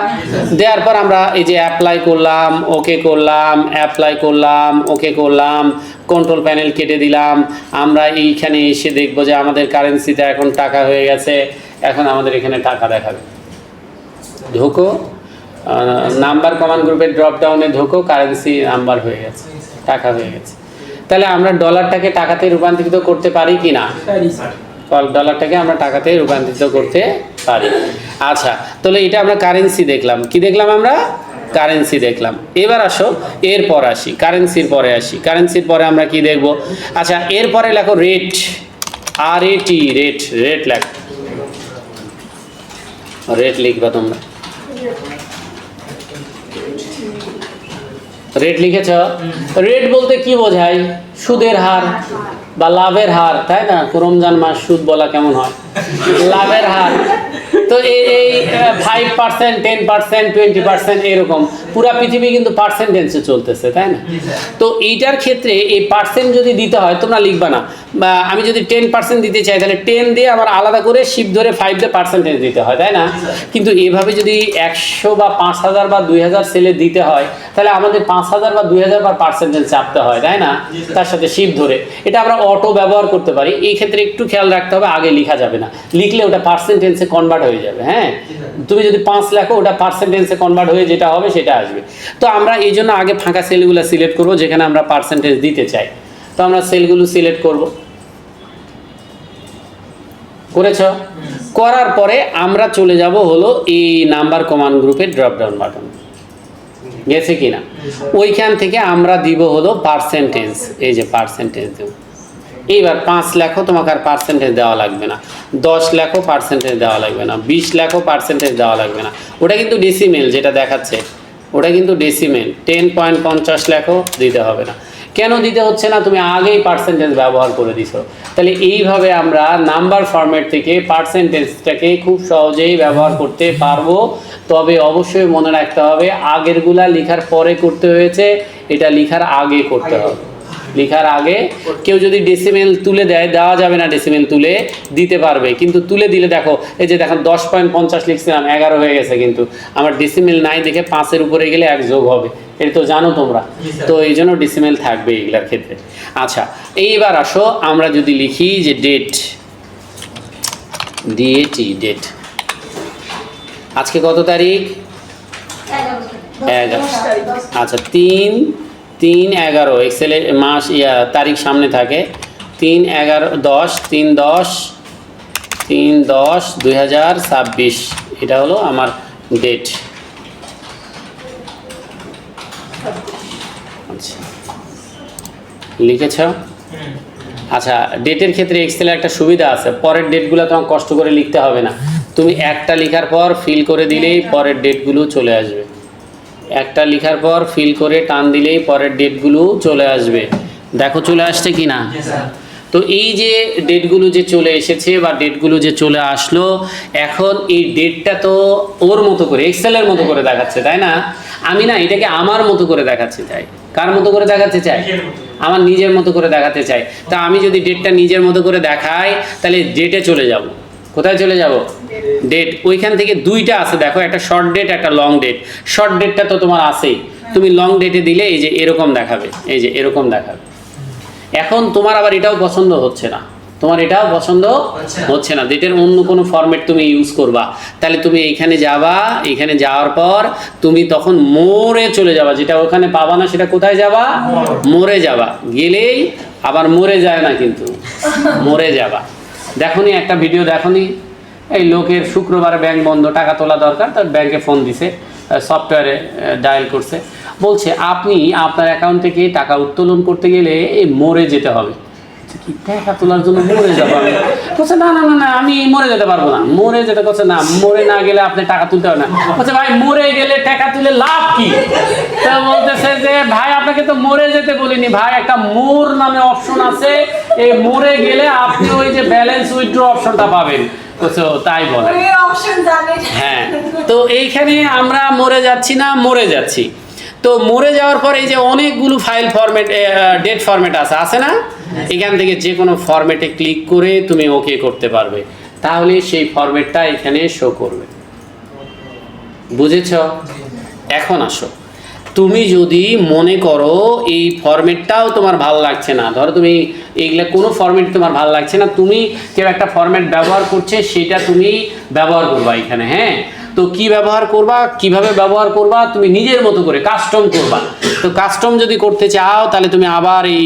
দেওয়ার পর আমরা এই যে অ্যাপ্লাই করলাম, ওকে করলাম, অ্যাপ্লাই করলাম, ওকে করলাম, কন্ট্রোল প্যানেল কেটে দিলাম। আমরা এইখানে এসে দেখবো যে আমাদের কারেন্সিতে এখন টাকা হয়ে গেছে। এখন আমাদের এখানে টাকা দেখাবে, ঢোকো নাম্বার কমান্ড গ্রুপের ড্রপ ডাউনে ঢোকো, কারেন্সি নাম্বার হয়ে গেছে, টাকা হয়ে গেছে। তাহলে আমরা ডলারটাকে টাকাতে রূপান্তরিত করতে পারি কি না? ডলারটাকে আমরা টাকাতে রূপান্তরিত করতে পারি। আচ্ছা, তাহলে এটা আমরা কারেন্সি দেখলাম। কি দেখলাম আমরা? কারেন্সি দেখলাম। এবার আসো এরপর আসি, কারেন্সির পরে আসি। কারেন্সির পরে আমরা কি দেখব? আচ্ছা, এরপরে লেখো রেট, RAT, রেট। রেট লেখ, রেট লিখবা তোমরা। রেট লিখেছ? রেট বলতে কি বোঝায়? সুদের হার বা লাভের হার, তাই না? রমজান মাস সুদ বলা কেমন হয়? লাভের হার। তো এই 5%, 10%, 20% এরকম পুরা পৃথিবী কিন্তু পার্সেন্টেজে চলতেছে, তাই না? তো এইটার ক্ষেত্রে এই পার্সেন্ট যদি দিতে হয় তোমরা লিখবা না, বা আমি যদি 10% দিতে চাই তাহলে 10 দিয়ে আমার আলাদা করে শিপ ধরে 5 দিয়ে পার্সেন্টেজ দিতে হয়, তাই না? কিন্তু এভাবে যদি 100 বা 5000 বা 2000 সেলে দিতে হয় তাহলে আমাদের 5000 বা 2000 বার পার্সেন্টেজ চাপতে হয়, তাই না? তার সাথে শিপ ধরে। এটা আমরা অটো ব্যবহার করতে পারি। এই ক্ষেত্রে একটু খেয়াল রাখতে হবে, আগে লেখা যাবে না, লিখলে ওটা পার্সেন্টেজে কনভার্ট হয়ে যাবে। হ্যাঁ, তুমি যদি 5 লেখো ওটা পার্সেন্টেজে কনভার্ট হয়ে যেটা হবে সেটা আসবে। তো আমরা এই জন্য আগে ফাঁকা সেলগুলো সিলেক্ট করব যেখানে আমরা পার্সেন্টেজ দিতে চাই। তো আমরা সেলগুলো সিলেক্ট করব। করেছ? করার পরে আমরা চলে যাব হলো এই নাম্বার কমান্ড গ্রুপের ড্রপ ডাউন বাটন, গেছে কিনা? ওইখান থেকে আমরা দিব হলো পার্সেন্টেজ। এই যে পার্সেন্টেজ দেব। এইবার 5 লেখো, তোমাকে আর পার্সেন্টেজ দেওয়া লাগবে না। 10 লেখো, পার্সেন্টেজ দেওয়া লাগবে না। 20 লেখো, পার্সেন্টেজ দেওয়া লাগবে না। ওটা কিন্তু ডেসিমেল যেটা দেখাচ্ছে, ওটা কিন্তু ডেসিমেল। 10.50 লেখো, দিতে হবে না। কেন দিতে হচ্ছে না? তুমি আগেই পার্সেন্টেজ ব্যবহার করে দিছো। তাহলে এইভাবে আমরা নাম্বার ফরম্যাট থেকে পার্সেন্টেজটাকে খুব সহজেই ব্যবহার করতে পারবো। তবে অবশ্যই মনে রাখতে হবে আগেরগুলা লেখার পরে করতে হয়েছে, এটা লেখার আগে করতে হবে। লেখার আগে কেউ যদি ডেসিমেল তুলে দেয়, দেওয়া যাবে না, ডেসিমেল তুলে দিতে পারবে কিন্তু তুলে দিলে দেখো এই যে দেখো 10.50 লিখছিলাম, 11 হয়ে গেছে, কিন্তু আমার ডেসিমেল নাই দেখে 5-এর উপরে গেলে 1 যোগ হবে। এটা তো জানো তোমরা। তো এই জন্য ডেসিমেল থাকবে এইগুলার ক্ষেত্রে। আচ্ছা, এইবার আসো আমরা যদি লিখি যে ডেট, DAT, ডেট। আজকে কত তারিখ? 11। আচ্ছা, 3/11 এক্সেলে মাস তারিখ সামনে থাকে। 3/10/2026 এটা হলো আমার ডেট। আচ্ছা, লিখেছ? আচ্ছা, ডেটের ক্ষেত্রে এক্সেলে একটা সুবিধা আছে, পরের ডেটগুলো তোমার কষ্ট করে লিখতে হবে না। তুমি একটা লেখার পর ফিল করে দিলেই পরের ডেটগুলো চলে আসবে। একটা লেখার পর ফিল করে টান দিলেই পরের ডেটগুলো চলে আসবে। দেখো চলে আসছে কি না? তো এই যে ডেটগুলো যে চলে এসেছে বা ডেটগুলো যে চলে আসলো, এখন এই ডেটটা তো ওর মতো করে এক্সেলের মতো করে দেখাচ্ছে, তাই না? আমি না এটাকে আমার মতো করে দেখাতে চাই। কার মতো করে দেখাতে চাই? আমার নিজের মতো করে দেখাতে চাই। তা আমি যদি ডেটটা নিজের মতো করে দেখাই তাহলে ডেটে চলে যাব। কোথায় চলে যাব? ডেট। ওইখান থেকে দুইটা আছে দেখো, একটা শর্ট ডেট, একটা লং ডেট। শর্ট ডেটটা তো তোমার আছেই, তুমি লং ডেটে দিলে এই যে এরকম দেখাবে, এই যে এরকম দেখাবে। এখন তোমার আবার এটাও পছন্দ হচ্ছে না, তোমার এটাও পছন্দ হচ্ছে না, ডেটের অন্য কোনো ফরম্যাট তুমি ইউজ করবা। তাহলে তুমি এইখানে যাবা, এইখানে যাওয়ার পর তুমি তখন মোরে চলে যাবা, যেটা ওখানে পাবা না সেটা কোথায় যাবা? মোরে যাবা। গেলেই আবার মরে যায় না, কিন্তু মরে যাবা। দেখোনি একটা ভিডিও দেখোনি, এই লোকের শুক্রবারে ব্যাংক বন্ধ, টাকা তোলা দরকার, তার ব্যাংকে ফোন দিছে, সফটওয়্যারে ডায়াল করছে, বলছে আপনি আপনার অ্যাকাউন্ট থেকে টাকা উত্তোলন করতে গেলে এই মরে যেতে হবে। কি টাকা তোলার জন্য মরে যাবো আমি? বলছে না না না না, আমি মরে যেতে পারবো না। মরে যেতে করছে না, মরে না গেলে আপনি টাকা তুলতে হবে না। বলছে ভাই মরে গেলে টাকা তুলে লাভ কি? তা বলতেছে যে ভাই আপনাকে তো মরে যেতে বলিনি ভাই, একটা মোর নামে অপশন আছে, এই মরে গেলে আপনি ওই যে ব্যালেন্স উইথড্র অপশনটা পাবেন। তাই বলে হ্যাঁ। তো এইখানে আমরা মরে যাচ্ছি না, মরে যাচ্ছি। তো মরে যাওয়ার পর এই যে অনেকগুলো ফাইল ফরম্যাট, ডেট ফরম্যাট আছে না? এখান থেকে যে কোনো ফরম্যাটে ক্লিক করে তুমি ওকে করতে পারবে, তাহলে সেই ফরম্যাটটা এখানে শো করবে। বুঝেছ? এখন আসো, তুমি যদি মনে করো এই ফরম্যাটটাও তোমার ভালো লাগছে না, ধরো তুমি এইগুলো কোনো ফরম্যাট তোমার ভালো লাগছে না, তুমি কেউ একটা ফরম্যাট ব্যবহার করছে সেটা তুমি ব্যবহার করবা এখানে। হ্যাঁ, তো কি ব্যবহার করবা, কিভাবে ব্যবহার করবা, তুমি নিজের মতো করে কাস্টম করবা। তো কাস্টম যদি করতে চাও তাহলে তুমি আবার এই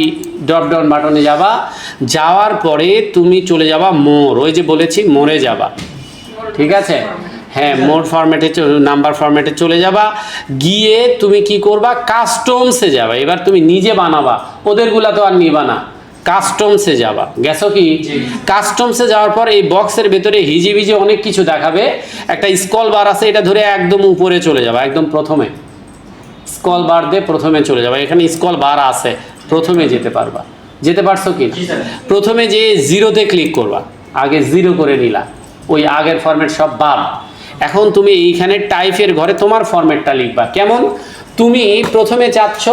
ড্রপ ডাউন বাটনে যাবা, যাওয়ার পরে তুমি চলে যাবা মোর, ওই যে বলেছি মোরে যাবা, ঠিক আছে? হ্যাঁ, মোর ফরম্যাটে নাম্বার ফরম্যাটে চলে যাবা, গিয়ে তুমি কি করবা, কাস্টমসে যাবা। এবার তুমি নিজে বানাবা, ওদেরগুলা তো আর নিবা না, কাস্টমসে যাবা। গেছো কি? কাস্টমসে যাওয়ার পর এই বক্সের ভেতরে হিজিবিজি অনেক কিছু দেখাবে। একটা স্কল বার আছে, এটা ধরে একদম উপরে চলে যাবা, একদম প্রথমে স্কল বার দিয়ে প্রথমে চলে যাবা। এখানে স্কল বার আছে, প্রথমে যেতে পারবা। যেতে পারছো কি? প্রথমে যে জিরোতে ক্লিক করবা, আগে জিরো করে নিলা, ওই আগের ফরম্যাট সব বাদ। এখন তুমি এইখানে টাইপের ঘরে তোমার ফরম্যাটটা লিখবা। কেমন? তুমি প্রথমে চাচ্ছ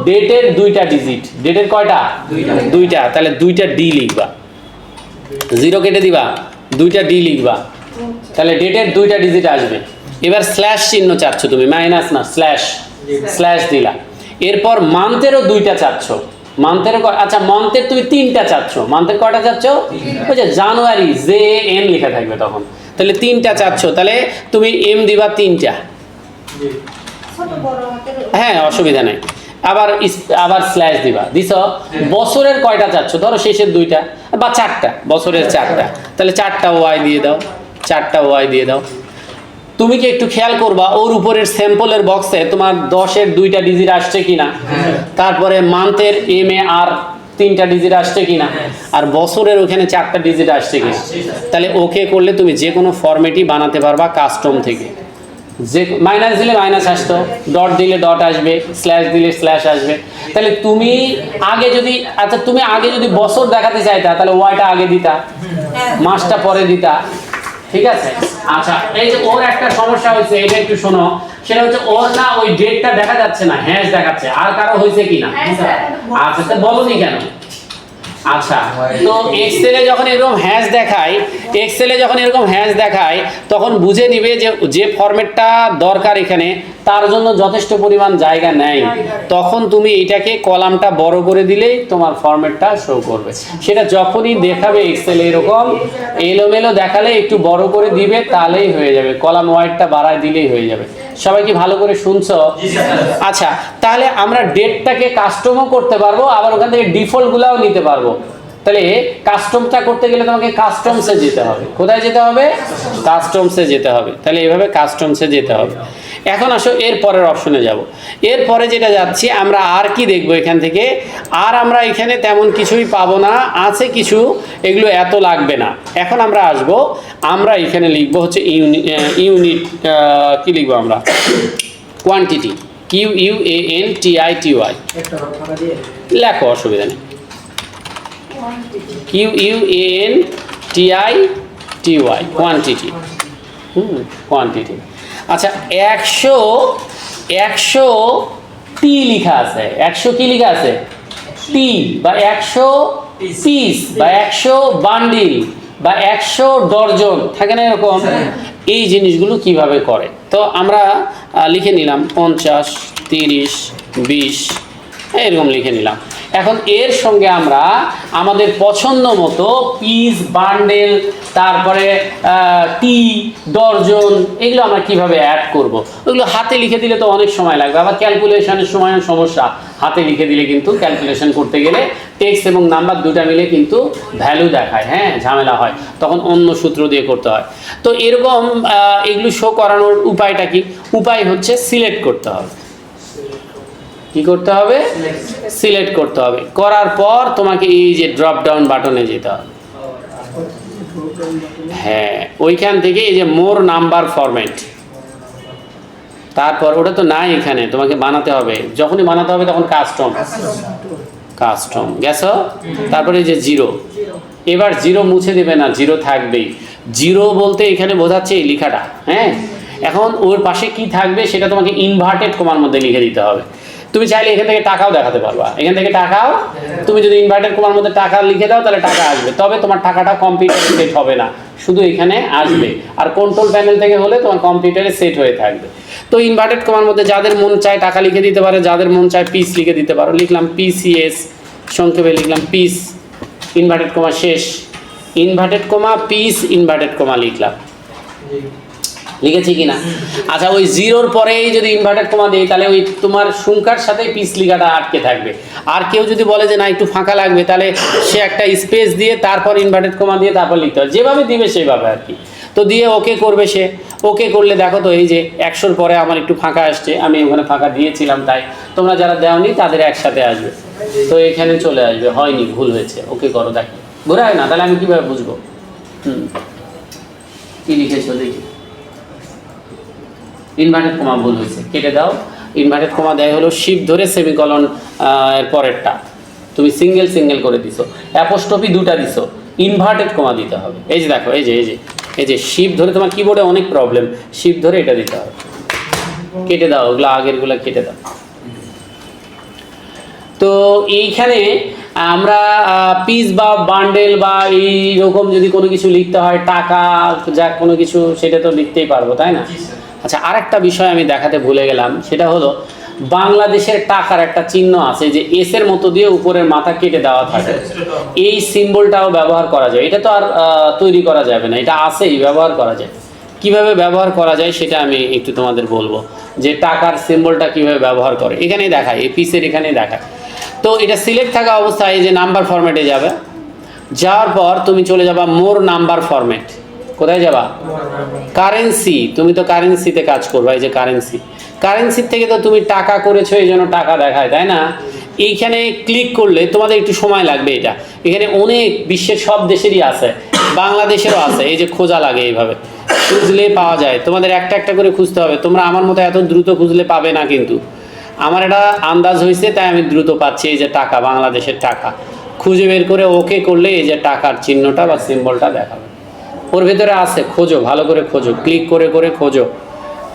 ডেটের 2টা ডিজিট, ডেটের কয়টা? 2টা, তাহলে 2টা ডি লিখবা, জিরো কেটে দিবা, 2টা ডি লিখবা, তাহলে ডেটের 2টা ডিজিট আসবে। এবার স্ল্যাশ চিহ্ন চাচ্ছ তুমি, মাইনাস না স্ল্যাশ, স্ল্যাশ দিলা। এরপর মান্থেরও 2টা চাচ্ছ, মান্থেরও আচ্ছা মান্থের তুমি 3টা চাচ্ছ, মান্থের কয়টা চাচ্ছ? ওই যে জানুয়ারি, জে এন লেখা থাকবে তখন, তাহলে 3টা চাচ্ছ, তাহলে তুমি এম দিবা 3টা। ছোট বড় হাতের হ্যাঁ, অসুবিধা নেই। আবার স্ল্যাশ দিবা, দিছ। বছরের কয়টা চাচ্ছ? ধরো শেষের 2টা বা 4টা, বছরের 4টা, তাহলে 4টা ওয়াই দিয়ে দাও, 4টা ওয়াই দিয়ে দাও। তুমি কি একটু খেয়াল করবা ওর উপরের স্যাম্পলের বক্সে তোমার 10-এর 2টা ডিজিট আসছে কিনা, তারপরে মান্থের এম এ আর 3টা ডিজিট আসছে কিনা, আর বছরের ওখানে 4টা ডিজিট আসছে কিনা। তাহলে ওকে করলে তুমি যে কোনো ফরম্যাটই বানাতে পারবা কাস্টম থেকে। যে মাইনাস দিলে মাইনাস আসতো, ডট দিলে ডট আসবে, স্ল্যাশ দিলে স্ল্যাশ আসবে। তাহলে তুমি আগে যদি, আচ্ছা তুমি আগে যদি বছর দেখাতে চাইতা, তাহলে ওয়াইটা আগে দিতা, মাসটা পরে দিতা, ঠিক আছে? আচ্ছা, এই যে ওর একটা সমস্যা হয়েছে, এটা একটু শোনো। সেটা হচ্ছে ওর না ওই ডেটটা দেখা যাচ্ছে না, হ্যাশ দেখাচ্ছে। আর কারো হয়েছে কিনা? আচ্ছা, তা বলনি কেন? আচ্ছা, তো এক্সেলে যখন এরকম হ্যাশ দেখায়, তখন বুঝে নিবে যে যে ফরম্যাটটা দরকার এখানে তার জন্য যথেষ্ট পরিমাণ জায়গা নেয়। তখন তুমি এইটাকে কলামটা বড় করে দিলেই তোমার ফরম্যাটটা শো করবে। সেটা যখনই দেখাবে এক্সেলে এরকম এলোমেলো দেখালে একটু বড় করে দিবে, তাহলেই হয়ে যাবে। কলাম ওয়াইডটা বাড়ায় দিলেই হয়ে যাবে। সবাই কি ভালো করে শুনছো? আচ্ছা, তাহলে আমরা ডেটটাকে কাস্টমও করতে পারবো, আবার ওখান থেকে ডিফল্টগুলোও নিতে পারবো। তাহলে কাস্টমটা করতে গেলে তোমাকে কাস্টমসে যেতে হবে। কোথায় যেতে হবে? কাস্টমসে যেতে হবে। তাহলে এইভাবে কাস্টমসে যেতে হবে। এখন আসো এর পরের অপশনে যাব। এরপরে যেটা যাচ্ছি আমরা, আর কি দেখবো এখান থেকে? আর আমরা এখানে তেমন কিছুই পাবো না, আছে কিছু, এগুলো এত লাগবে না। এখন আমরা আসবো, আমরা এখানে লিখবো হচ্ছে ইউনিট, কি লিখবো আমরা? কোয়ান্টিটি, QUANTITY লেখো, অসুবিধা নেই। QUANTITY, quantity. কোয়ান্টিটি। আচ্ছা, 100 টি লেখা আছে, 100 কি লেখা আছে? টি, বা 100 পিস, বা 100 বান্ডিল, বা 100 ডর্জন, থাকে না এরকম? এই জিনিসগুলো কিভাবে করে? তো আমরা লিখে নিলাম 50, 30, 20, এরকম লিখে নিলাম। এখন এর সঙ্গে আমরা আমাদের পছন্দ মতো পিস, বান্ডেল, তারপরে টি, ডর্জন, এগুলো আমরা কিভাবে অ্যাড করব। ওগুলো হাতে লিখে দিলে তো অনেক সময় লাগবে, আবার ক্যালকুলেশনের সময় সমস্যা। হাতে লিখে দিলে কিন্তু ক্যালকুলেশন করতে গেলে টেক্সট এবং নাম্বার 2টা মিলে কিন্তু ভ্যালু দেখায়, হ্যাঁ, ঝামেলা হয়, তখন অন্য সূত্র দিয়ে করতে হয়। তো এরকম এগুলো শো করানোর উপায়টা কি? উপায় হচ্ছে সিলেক্ট করতে হবে। কি করতে হবে? সিলেক্ট করতে হবে। করার পর তোমাকে এই যে ড্রপ ডাউন বাটনে যেতে হবে। হ্যাঁ, ওইখান থেকে এই যে মোর নাম্বার ফরম্যাট, তারপর ওটা তো নাই এখানে, তোমাকে বানাতে হবে। যখনই বানাতে হবে তখন কাস্টম গেছো। তারপরে এই যে জিরো, এবার জিরো মুছে দেবে না, জিরো থাকবেই। জিরো বলতে এখানে বোঝাচ্ছে এই লেখাটা, হ্যাঁ। এখন ওর পাশে কি থাকবে সেটা তোমাকে ইনভার্টেড কমার মধ্যে লিখে দিতে হবে। তুমি চাইলে এখান থেকে টাকাও দেখাতে পারবা, এখান থেকে টাকাও, তুমি যদি ইনভার্টেড কমার মধ্যে টাকা লিখে দাও তাহলে টাকা আসবে, তবে তোমার টাকাটা কম্পিউটারে সেট হবে না, শুধু এখানে আসবে। আর কন্ট্রোল প্যানেল থেকে হলে তোমার কম্পিউটারে সেট হয়ে থাকবে। তো ইনভার্টেড কমার মধ্যে যাদের মন চায় টাকা লিখে দিতে পারে, যাদের মন চায় পিস লিখে দিতে পারো। লিখলাম PCS, সংক্ষেপে লিখলাম পিস, ইনভার্টেড কমা শেষ, inverted comma piece, inverted comma লিখলাম। লিখেছি কিনা? আচ্ছা, ওই জিরোর পরেই যদি ইনভার্টেড কমা দিই তাহলে ওই তোমার সংখ্যার সাথে পিস লিখাটা আটকে থাকবে। আর কেউ যদি বলে যে না একটু ফাঁকা লাগবে, তাহলে সে একটা স্পেস দিয়ে তারপর ইনভার্টেড কমা দিয়ে তারপর লিখতে হবে, যেভাবে দিবে সেইভাবে আর কি। তো দিয়ে ওকে করবে সে। ওকে করলে দেখো তো এই যে 100-র পরে আমার একটু ফাঁকা আসছে, আমি ওখানে ফাঁকা দিয়েছিলাম, তাই তোমরা যারা দেওনি তাদের একসাথে আসবে। তো এখানে চলে আসবে, হয়নি, ভুল হয়েছে, ওকে করো। দেখো ঘোরায় না, তাহলে আমি কীভাবে বুঝবো? কি লিখেছো দেখি, ইনভার্টেড কমা ভুল হয়েছে, কেটে দাও। ইনভার্টেড কমা দেয় হলো শিফট ধরে সেমিকলন এর পরেরটা তুমি সিঙ্গেল সিঙ্গেল করে দিছো, অ্যাপোস্ট্রফি দুটা দিছো, ইনভার্টেড কমা দিতে হবে। এই যে দেখো, এই যে শিফট ধরে, তোমার কিবোর্ডে অনেক প্রবলেম, শিফট ধরে এটা দিতে হবে। কেটে দাও ওগুলো, আগেরগুলো কেটে দাও। তো এইখানে আমরা পিস বা বান্ডেল বা এইরকম যদি কোনো কিছু লিখতে হয়, টাকা যা কোনো কিছু, সেটা তো লিখতেই পারবো, তাই না? আচ্ছা, আরেকটা বিষয় আমি দেখাতে ভুলে গেলাম, সেটা হলো বাংলাদেশের টাকার একটা চিহ্ন আছে যে এস এর মতো দিয়ে উপরের মাথা কেটে দেওয়া থাকে। এই সিম্বলটাও ব্যবহার করা যায়, এটা তো আর তৈরি করা যাবে না, এটা আছেই, ব্যবহার করা যায়। কিভাবে ব্যবহার করা যায় সেটা আমি একটু তোমাদের বলবো, যে টাকার সিম্বলটা কিভাবে ব্যবহার করে। এখানেই দেখায়, এই পিসের এখানেই দেখায়। তো এটা সিলেক্ট থাকা অবস্থায় এই যে নাম্বার ফরম্যাটে যাবে, যাওয়ার পর তুমি চলে যাবা মোর নাম্বার ফরম্যাট। কোথায় যাবা? কারেন্সি। তুমি তো কারেন্সিতে কাজ করবে, এই যে কারেন্সির থেকে তো তুমি টাকা করেছো, এই জন্য টাকা দেখায়, তাই না? এইখানে ক্লিক করলে তোমাদের একটু সময় লাগবে। এটা এখানে অনেক বিশ্বের সব দেশেরই আছে, বাংলাদেশেরও আছে। এই যে খোঁজা লাগে, এইভাবে খুঁজলে পাওয়া যায়। তোমাদের একটা একটা করে খুঁজতে হবে, তোমরা আমার মতো এত দ্রুত খুঁজলে পাবে না, কিন্তু আমার এটা আন্দাজ হয়েছে তাই আমি দ্রুত পাচ্ছি। এই যে টাকা, বাংলাদেশের টাকা খুঁজে বের করে ওকে করলে এই যে টাকার চিহ্নটা বা সিম্বলটা দেখাবে। ওর ভেতরে আছে, খোঁজো, ভালো করে খোঁজো, ক্লিক করে করে খোঁজো,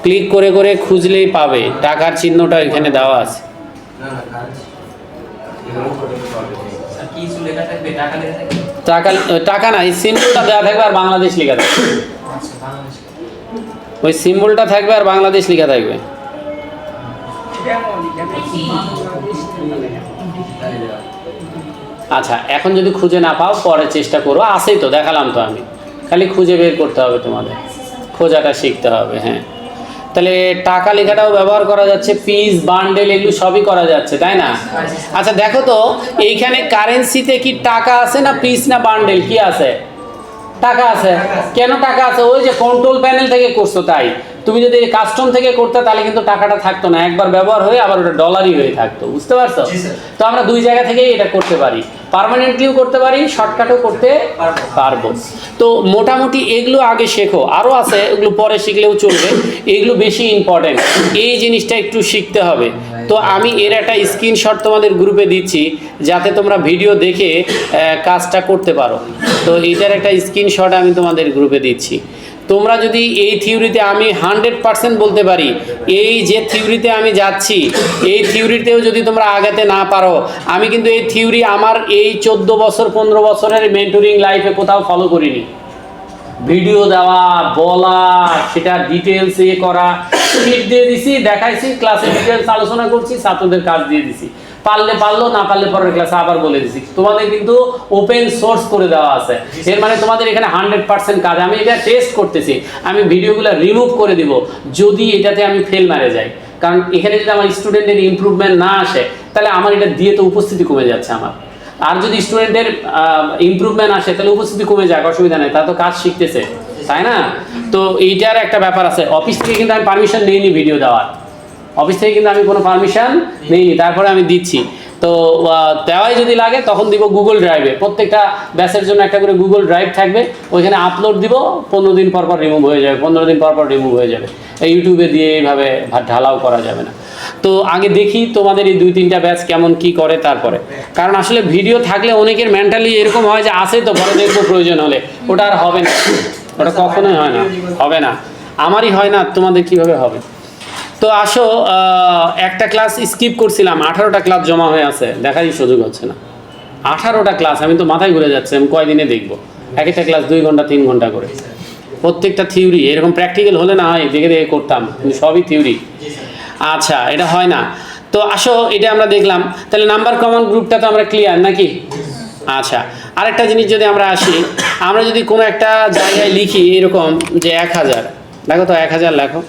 ক্লিক করে করে খুঁজলেই পাবে। টাকার চিহ্নটা এখানে দেওয়া আছে। টাকা না, এই সিম্বলটা দেওয়া থাকবে আর বাংলাদেশ লেখা থাকবে। ওই সিম্বলটা থাকবে আর বাংলাদেশ লেখা থাকবে। আচ্ছা, এখন যদি খুঁজে না পাও পরে চেষ্টা করো, আছেই তো, দেখালাম তো আমি, খালি খুঁজে বের করতে হবে, তোমাদের খোঁজাটা শিখতে হবে। হ্যাঁ, তাহলে টাকা লেখাটাও ব্যবহার করা যাচ্ছে, পিস, বান্ডেল, এগুলো সবই করা যাচ্ছে, তাই না? আচ্ছা দেখো তো, এইখানে কারেন্সিতে কি টাকা আছে না পিস না বান্ডেল, কি আছে? টাকা আছে। কেন টাকা আছে? ওই যে কন্ট্রোল প্যানেল থেকে করছো, তাই। তুমি যদি কাস্টম থেকে করতে তাহলে কিন্তু টাকাটা থাকতো না, একবার ব্যবহার হয়ে আবার ওটা ডলারই হয়ে থাকতো, বুঝতে পারছো? তো আমরা দুই জায়গা থেকেই এটা করতে পারি, পার্মানেন্টলিও করতে পারি, শর্টকাটও করতে পারবো। তো মোটামুটি এগুলো আগে শেখো, আরও আছে এগুলো পরে শিখলেও চলবে, এগুলো বেশি ইম্পর্টেন্ট, এই জিনিসটা একটু শিখতে হবে। তো আমি এর একটা স্ক্রিনশট তোমাদের গ্রুপে দিচ্ছি, যাতে তোমরা ভিডিও দেখে কাজটা করতে পারো। তো এইটার একটা স্ক্রিনশট আমি তোমাদের গ্রুপে দিচ্ছি। তোমরা যদি এই থিওরিতে, আমি 100% বলতে পারি, এই যে থিওরিতে আমি যাচ্ছি, এই থিওরিতেও যদি তোমরা আগাতে না পারো, আমি কিন্তু এই থিওরি আমার এই 14 বছর 15 বছরের মেন্টরিং লাইফে কোথাও ফলো করিনি। ভিডিও দেওয়া, বলা, সেটা ডিটেলস করা, শিট দিয়ে দিছি, দেখাইছি, ক্লাসে ডিটেলস আলোচনা করছি, ছাত্রদের কাজ দিয়ে দিছি, পারলে পারলো, না পারলে পরের ক্লাসে আবার বলে দিছি। তোমাদের কিন্তু ওপেন সোর্স করে দেওয়া আছে, এর মানে তোমাদের এখানে 100% কাজ। আমি এটা টেস্ট করতেছি, আমি ভিডিওগুলো রিমুভ করে দিব যদি এটাতে আমি ফেল মারে যাই, কারণ এখানে যদি আমার স্টুডেন্টের ইমপ্রুভমেন্ট না আসে, তাহলে আমার এটা দিয়ে তো উপস্থিতি কমে যাচ্ছে আমার। আর যদি স্টুডেন্টের ইমপ্রুভমেন্ট আসে, তাহলে উপস্থিতি কমে যাক, অসুবিধা নেই, তারা তো কাজ শিখতেছে, তাই না? তো এইটার একটা ব্যাপার আছে। অফিস থেকে কিন্তু আমি পারমিশন নিইনি ভিডিও দেওয়ার, অফিস থেকে কিন্তু আমি কোনো পারমিশন নিইনি, তারপরে আমি দিচ্ছি। তো দেওয়াই যদি লাগে তখন দিব গুগল ড্রাইভে, প্রত্যেকটা ব্যাচের জন্য একটা করে গুগল ড্রাইভ থাকবে, ওইখানে আপলোড দিব, 15 দিন পর পর রিমুভ হয়ে যাবে, 15 দিন পর পর রিমুভ হয়ে যাবে। ইউটিউবে দিয়ে এইভাবে ঢালাও করা যাবে না। তো আগে দেখি তোমাদের এই 2-3টা ব্যাচ কেমন কি করে, তারপরে, কারণ আসলে ভিডিও থাকলে অনেকের মেন্টালি এরকম হয় যে আসে তো পরে দেখবো প্রয়োজন হলে, ওটা আর হবে না, ওটা কখনোই হয় না, হবে না, আমারই হয় না, তোমাদের কিভাবে হবে? তো আসো, একটা ক্লাস স্কিপ করছিলাম, 18টা ক্লাস জমা হয়ে আছে, দেখারই সুযোগ হচ্ছে না। 18টা ক্লাস, আমি তো মাথায় ঘুরে যাচ্ছে, আমি কয়দিনে দেখবো? এক একটা ক্লাস 2 ঘন্টা 3 ঘন্টা করে, প্রত্যেকটা থিওরি। এরকম প্র্যাকটিক্যাল হলে না হয় দেখে দেখে করতাম, কিন্তু সবই থিওরি। আচ্ছা, এটা হয় না। তো আসো, এটা আমরা দেখলাম, তাহলে নাম্বার কমন গ্রুপটা তো আমরা ক্লিয়ার নাকি? আচ্ছা, আরেকটা জিনিস যদি আমরা আসি, আমরা যদি কোনো একটা জায়গায় লিখি এরকম যে 1000, দেখো তো 1000 লেখো,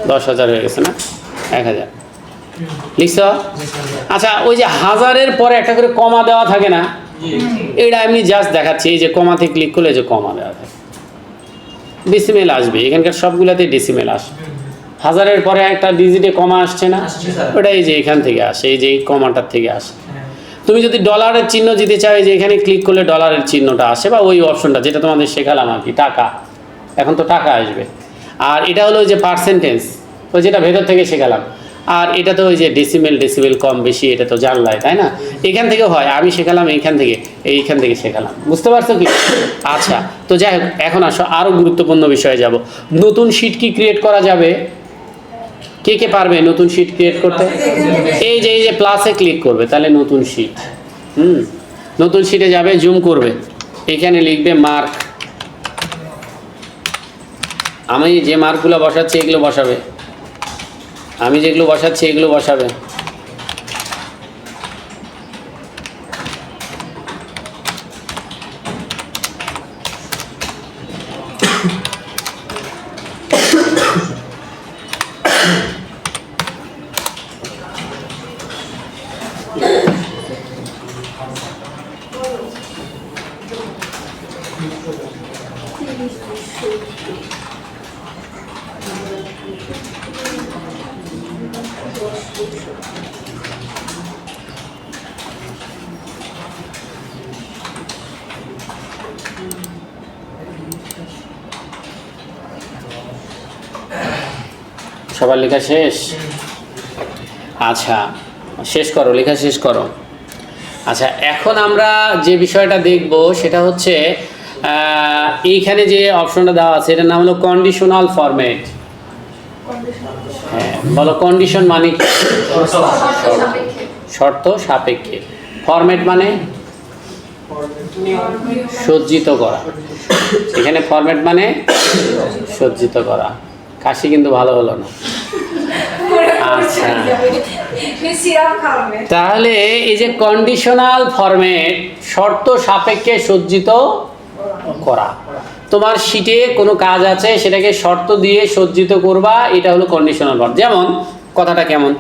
10,000 হয়ে গেছে না, 1000 লিখছ। আচ্ছা ওই যে হাজারের পরে একটা করে কমা দেওয়া থাকে না, এটা আমি জাস্ট দেখাচ্ছি, এই যে কমাতে ক্লিক করলে যে কমা দেওয়া থাকে, ডেসিমেল আসবে, এখানকার সবগুলাতে ডেসিমেল আসবে। হাজারের পরে একটা ডিজিটে কমা আসছে না, ওটা এই যে এখান থেকে আসে, এই যে এই কমাটার থেকে আসে। তুমি যদি ডলারের চিহ্ন দিতে চাও, এই যে এখানে ক্লিক করলে ডলারের চিহ্নটা আসে, বা ওই অপশনটা যেটা তোমাদের শেখালাম আর কি, টাকা, এখন তো টাকা আসবে। আর এটা হলো ওই যে পার্সেন্টেজ, ওই যেটা ভেতর থেকে শেখালাম। আর এটা তো ওই যে ডেসিমেল কম বেশি, এটা তো জানলাই, তাই না? এখান থেকে হয়, আমি শেখালাম এইখান থেকে শেখালাম, বুঝতে পারছো কি? আচ্ছা, তো যাই হোক, এখন আসো আরও গুরুত্বপূর্ণ বিষয়ে যাব। নতুন শিট কি ক্রিয়েট করা যাবে? কে কে পারবে নতুন শিট ক্রিয়েট করতে? এই যে প্লাসে ক্লিক করবে, তাহলে নতুন শিট, নতুন শিটে যাবে, জুম করবে, এখানে লিখবে মার্ক। আমি যে মার্কগুলো বসাচ্ছি এগুলো বসাবে, আমি যেগুলো বসাচ্ছি এগুলো বসাবে। সবার লেখা শেষ? আচ্ছা, শেষ করো, লেখা শেষ করো। আচ্ছা, এখন আমরা যে বিষয়টা দেখব সেটা হচ্ছে এইখানে যে অপশনটা দেওয়া আছে, এটার নাম হলো কন্ডিশনাল ফরম্যাট। হ্যাঁ, বলো কন্ডিশন মানে কি? শর্ত সাপেক্ষে। ফরম্যাট মানে সজ্জিত করা। এখানে ফরম্যাট মানে সজ্জিত করা। কাশি কিন্তু ভালো হলো না। আচ্ছা, তাহলে এই যে কন্ডিশনাল ফরম্যাট, শর্ত সাপেক্ষে সজ্জিত করা। তোমার শিটে কোনো কাজ আছে, সেটাকে শর্ত দিয়ে সজ্জিত করবা, এটা হলো কন্ডিশনাল ফরম্যাট। যেমন কথাটা কেমন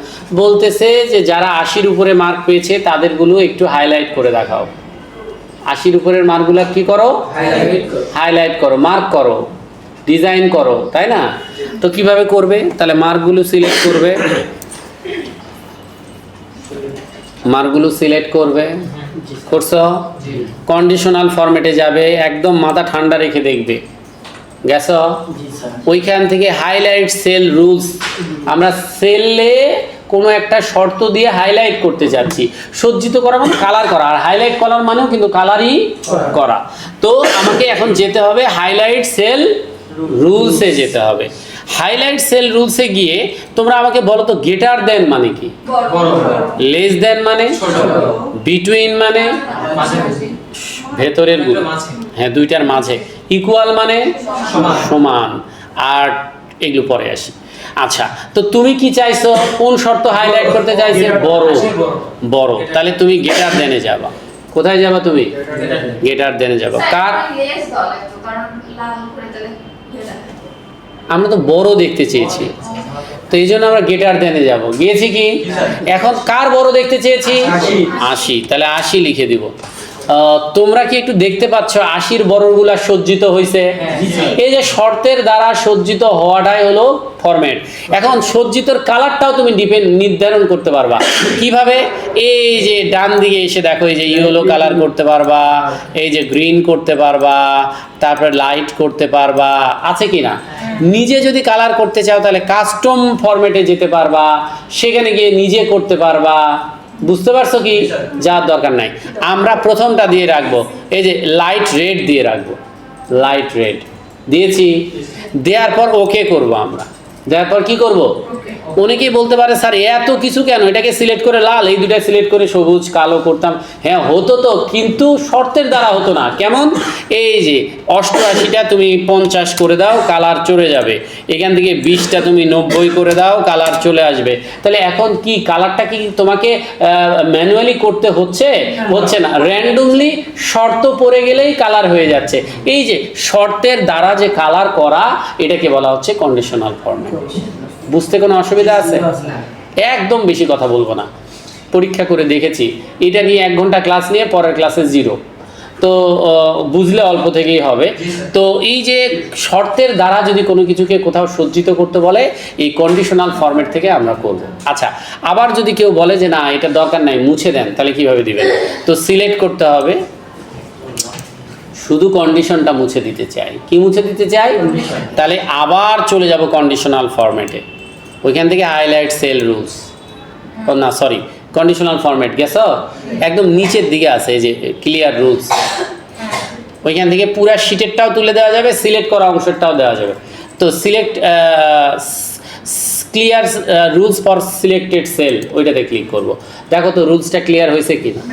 বলতেছে যে যারা 80-র উপরে মার্ক পেয়েছে তাদেরগুলো একটু হাইলাইট করে দেখাও। 80-র উপরের মার্কগুলো কি করো? হাইলাইট করো, মার্ক করো, ডিজাইন করো, তাই না? তো কিভাবে করবে? তাহলে মার্কগুলো সিলেক্ট করবে, মার্কগুলো সিলেক্ট করবে, করছো? কন্ডিশনাল ফরম্যাটে যাবে, একদম মাথা ঠান্ডা রেখে দেখবে, গেছো? ওইখান থেকে হাইলাইট সেল রুলস, আমরা সেলে কোনো একটা শর্ত দিয়ে হাইলাইট করতে যাচ্ছি। সজ্জিত করা মানে কালার করা, আর হাইলাইট করার মানেও কিন্তু কালারই করা। তো আমাকে এখন যেতে হবে হাইলাইট সেল রুলসে যেতে হবে। হাইলাইট সেল রুলসে গিয়ে তোমরা আমাকে বলো তো গ্রেটার দেন মানে কি? লেস দেন মানে? বিটুইন মানে? ভেতরের গুলো, হ্যাঁ দুইটার মাঝে। ইকুয়াল মানে? সমান। আর এগুলো পরে আসি। আচ্ছা, তো তুমি কি চাইছো? কোন শর্ত হাইলাইট করতে চাইছো? বড়। তাহলে তুমি গ্রেটার দেনে যাবা। কোথায় যাবা তুমি? গ্রেটার দেনে যাবা। কার? আমরা তো বড় দেখতে চেয়েছি, তো এই জন্য আমরা গ্রেটার দেনে যাব। গিয়েছি কি? এখন কার বড় দেখতে চেয়েছি? 80। তাহলে 80 লিখে দিব। তোমরা কি একটু দেখতে পাচ্ছ 80-র বড়গুলা সজ্জিত হয়েছে? এই যে শর্তের দ্বারা সজ্জিত হওয়াটাই হলো ফরম্যাট। এখন সজ্জিতর কালারটাও তুমি নির্ধারণ করতে পারবা। কিভাবে? এই যে ডান দিকে এসে দেখো, এই যে ইয়েলো কালার করতে পারবা, এই যে গ্রিন করতে পারবা, তারপরে লাইট করতে পারবা, আছে কি না? নিজে যদি কালার করতে চাও তাহলে কাস্টম ফরম্যাটে যেতে পারবা, সেখানে গিয়ে নিজে করতে পারবা। বুঝতে পারছো কি? যার দরকার নাই, আমরা প্রথমটা দিয়ে রাখবো, এই যে লাইট রেড দিয়ে রাখবো। লাইট রেড দিয়েছি, দেওয়ার পর ওকে করব আমরা। দেওয়ার পর কি করব? অনেকেই বলতে পারে স্যার এত কিছু কেন, এটাকে সিলেক্ট করে লাল, এই দুটা সিলেক্ট করে সবুজ কালো করতাম। হ্যাঁ হতো তো, কিন্তু শর্তের দ্বারা হতো না। কেমন? এই যে 88টা তুমি 50 করে দাও, কালার চলে যাবে। এখান থেকে 20টা তুমি 90 করে দাও, কালার চলে আসবে। তাহলে এখন কি কালারটা কি তোমাকে ম্যানুয়ালি করতে হচ্ছে? হচ্ছে না, র্যান্ডমলি শর্ত পড়ে গেলেই কালার হয়ে যাচ্ছে। এই যে শর্তের দ্বারা যে কালার করা, এটাকে বলা হচ্ছে কন্ডিশনাল ফরম্যাট। বুঝতে কোনো অসুবিধা আছে? একদম বেশি কথা বলবো না, পরীক্ষা করে দেখেছি। এটা নিয়ে 1 ঘন্টা ক্লাস নিয়ে পরের ক্লাসে 0। তো বুঝলে অল্প থেকেই হবে। তো এই যে শর্তের দ্বারা যদি কোনো কিছুকে কোথাও সজ্জিত করতে বলে, এই কন্ডিশনাল ফরম্যাট থেকে আমরা করব। আচ্ছা, আবার যদি কেউ বলে যে না এটা দরকার নাই, মুছে দেন, তাহলে কিভাবে দিবেন? তো সিলেক্ট করতে হবে, শুধু কন্ডিশনটা মুছে দিতে চাই। কি মুছে দিতে চাই? তাহলে আবার চলে যাব কন্ডিশনাল ফরম্যাটে। ওইখান থেকে হাইলাইট সেল রুলস, ও না সরি, কন্ডিশনাল ফরম্যাট গেছো, একদম নিচের দিকে আছে এই যে ক্লিয়ার রুলস। ওইখান থেকে পুরা শিটেরটাও তুলে দেওয়া যাবে, সিলেক্ট করা অংশটাও দেওয়া যাবে। তো select clear rules for selected sell, ওইটাতে ক্লিক করব। দেখো তো রুলসটা ক্লিয়ার হয়েছে কিনা।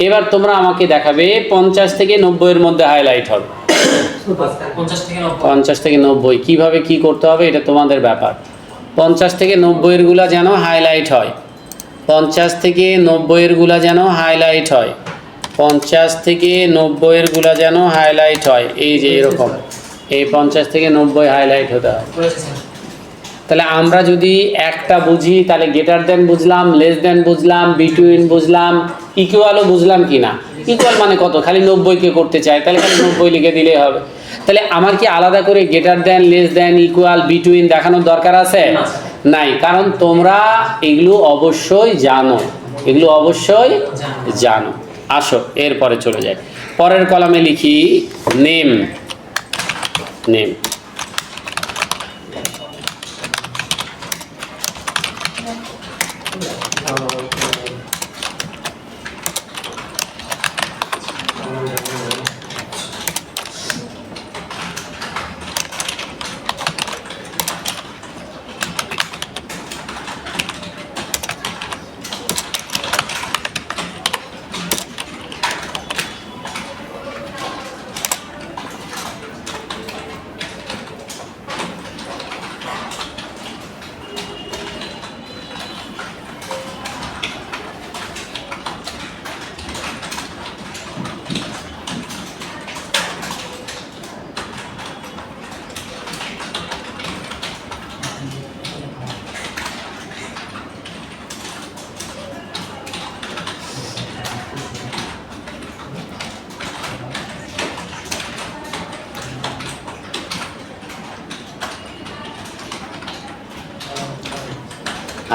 এবার তোমরা আমাকে দেখাবে 50 থেকে 90 এর মধ্যে হাইলাইট হবে। 50 থেকে 90 কিভাবে কি করতে হবে এটা তোমাদের ব্যাপার। 50 থেকে 90 এর গুলা যেন হাইলাইট হয়, 50 থেকে 90 এর গুলা যেন হাইলাইট হয়, 50 থেকে 90 এর গুলা যেন হাইলাইট হয়। এই যে এরকম, এই 50 থেকে 90 হাইলাইট হতে হয়। তাহলে আমরা যদি একটা বুঝি, তাহলে গ্রেটার দেন বুঝলাম, লেস দেন বুঝলাম, বিটুইন বুঝলাম, ইকুয়ালও বুঝলাম কি না। ইকুয়াল মানে কত, খালি 90কে করতে চাই, তাহলে খালি 90 লিখে দিলেই হবে। তাহলে আমার কি আলাদা করে greater than, less than, equal, between দেখানোর দরকার আছে? নাই, কারণ তোমরা এগুলো অবশ্যই জানো, এগুলো অবশ্যই জানো। আসো এরপরে চলে যাই, পরের কলামে লিখি নেম। নেম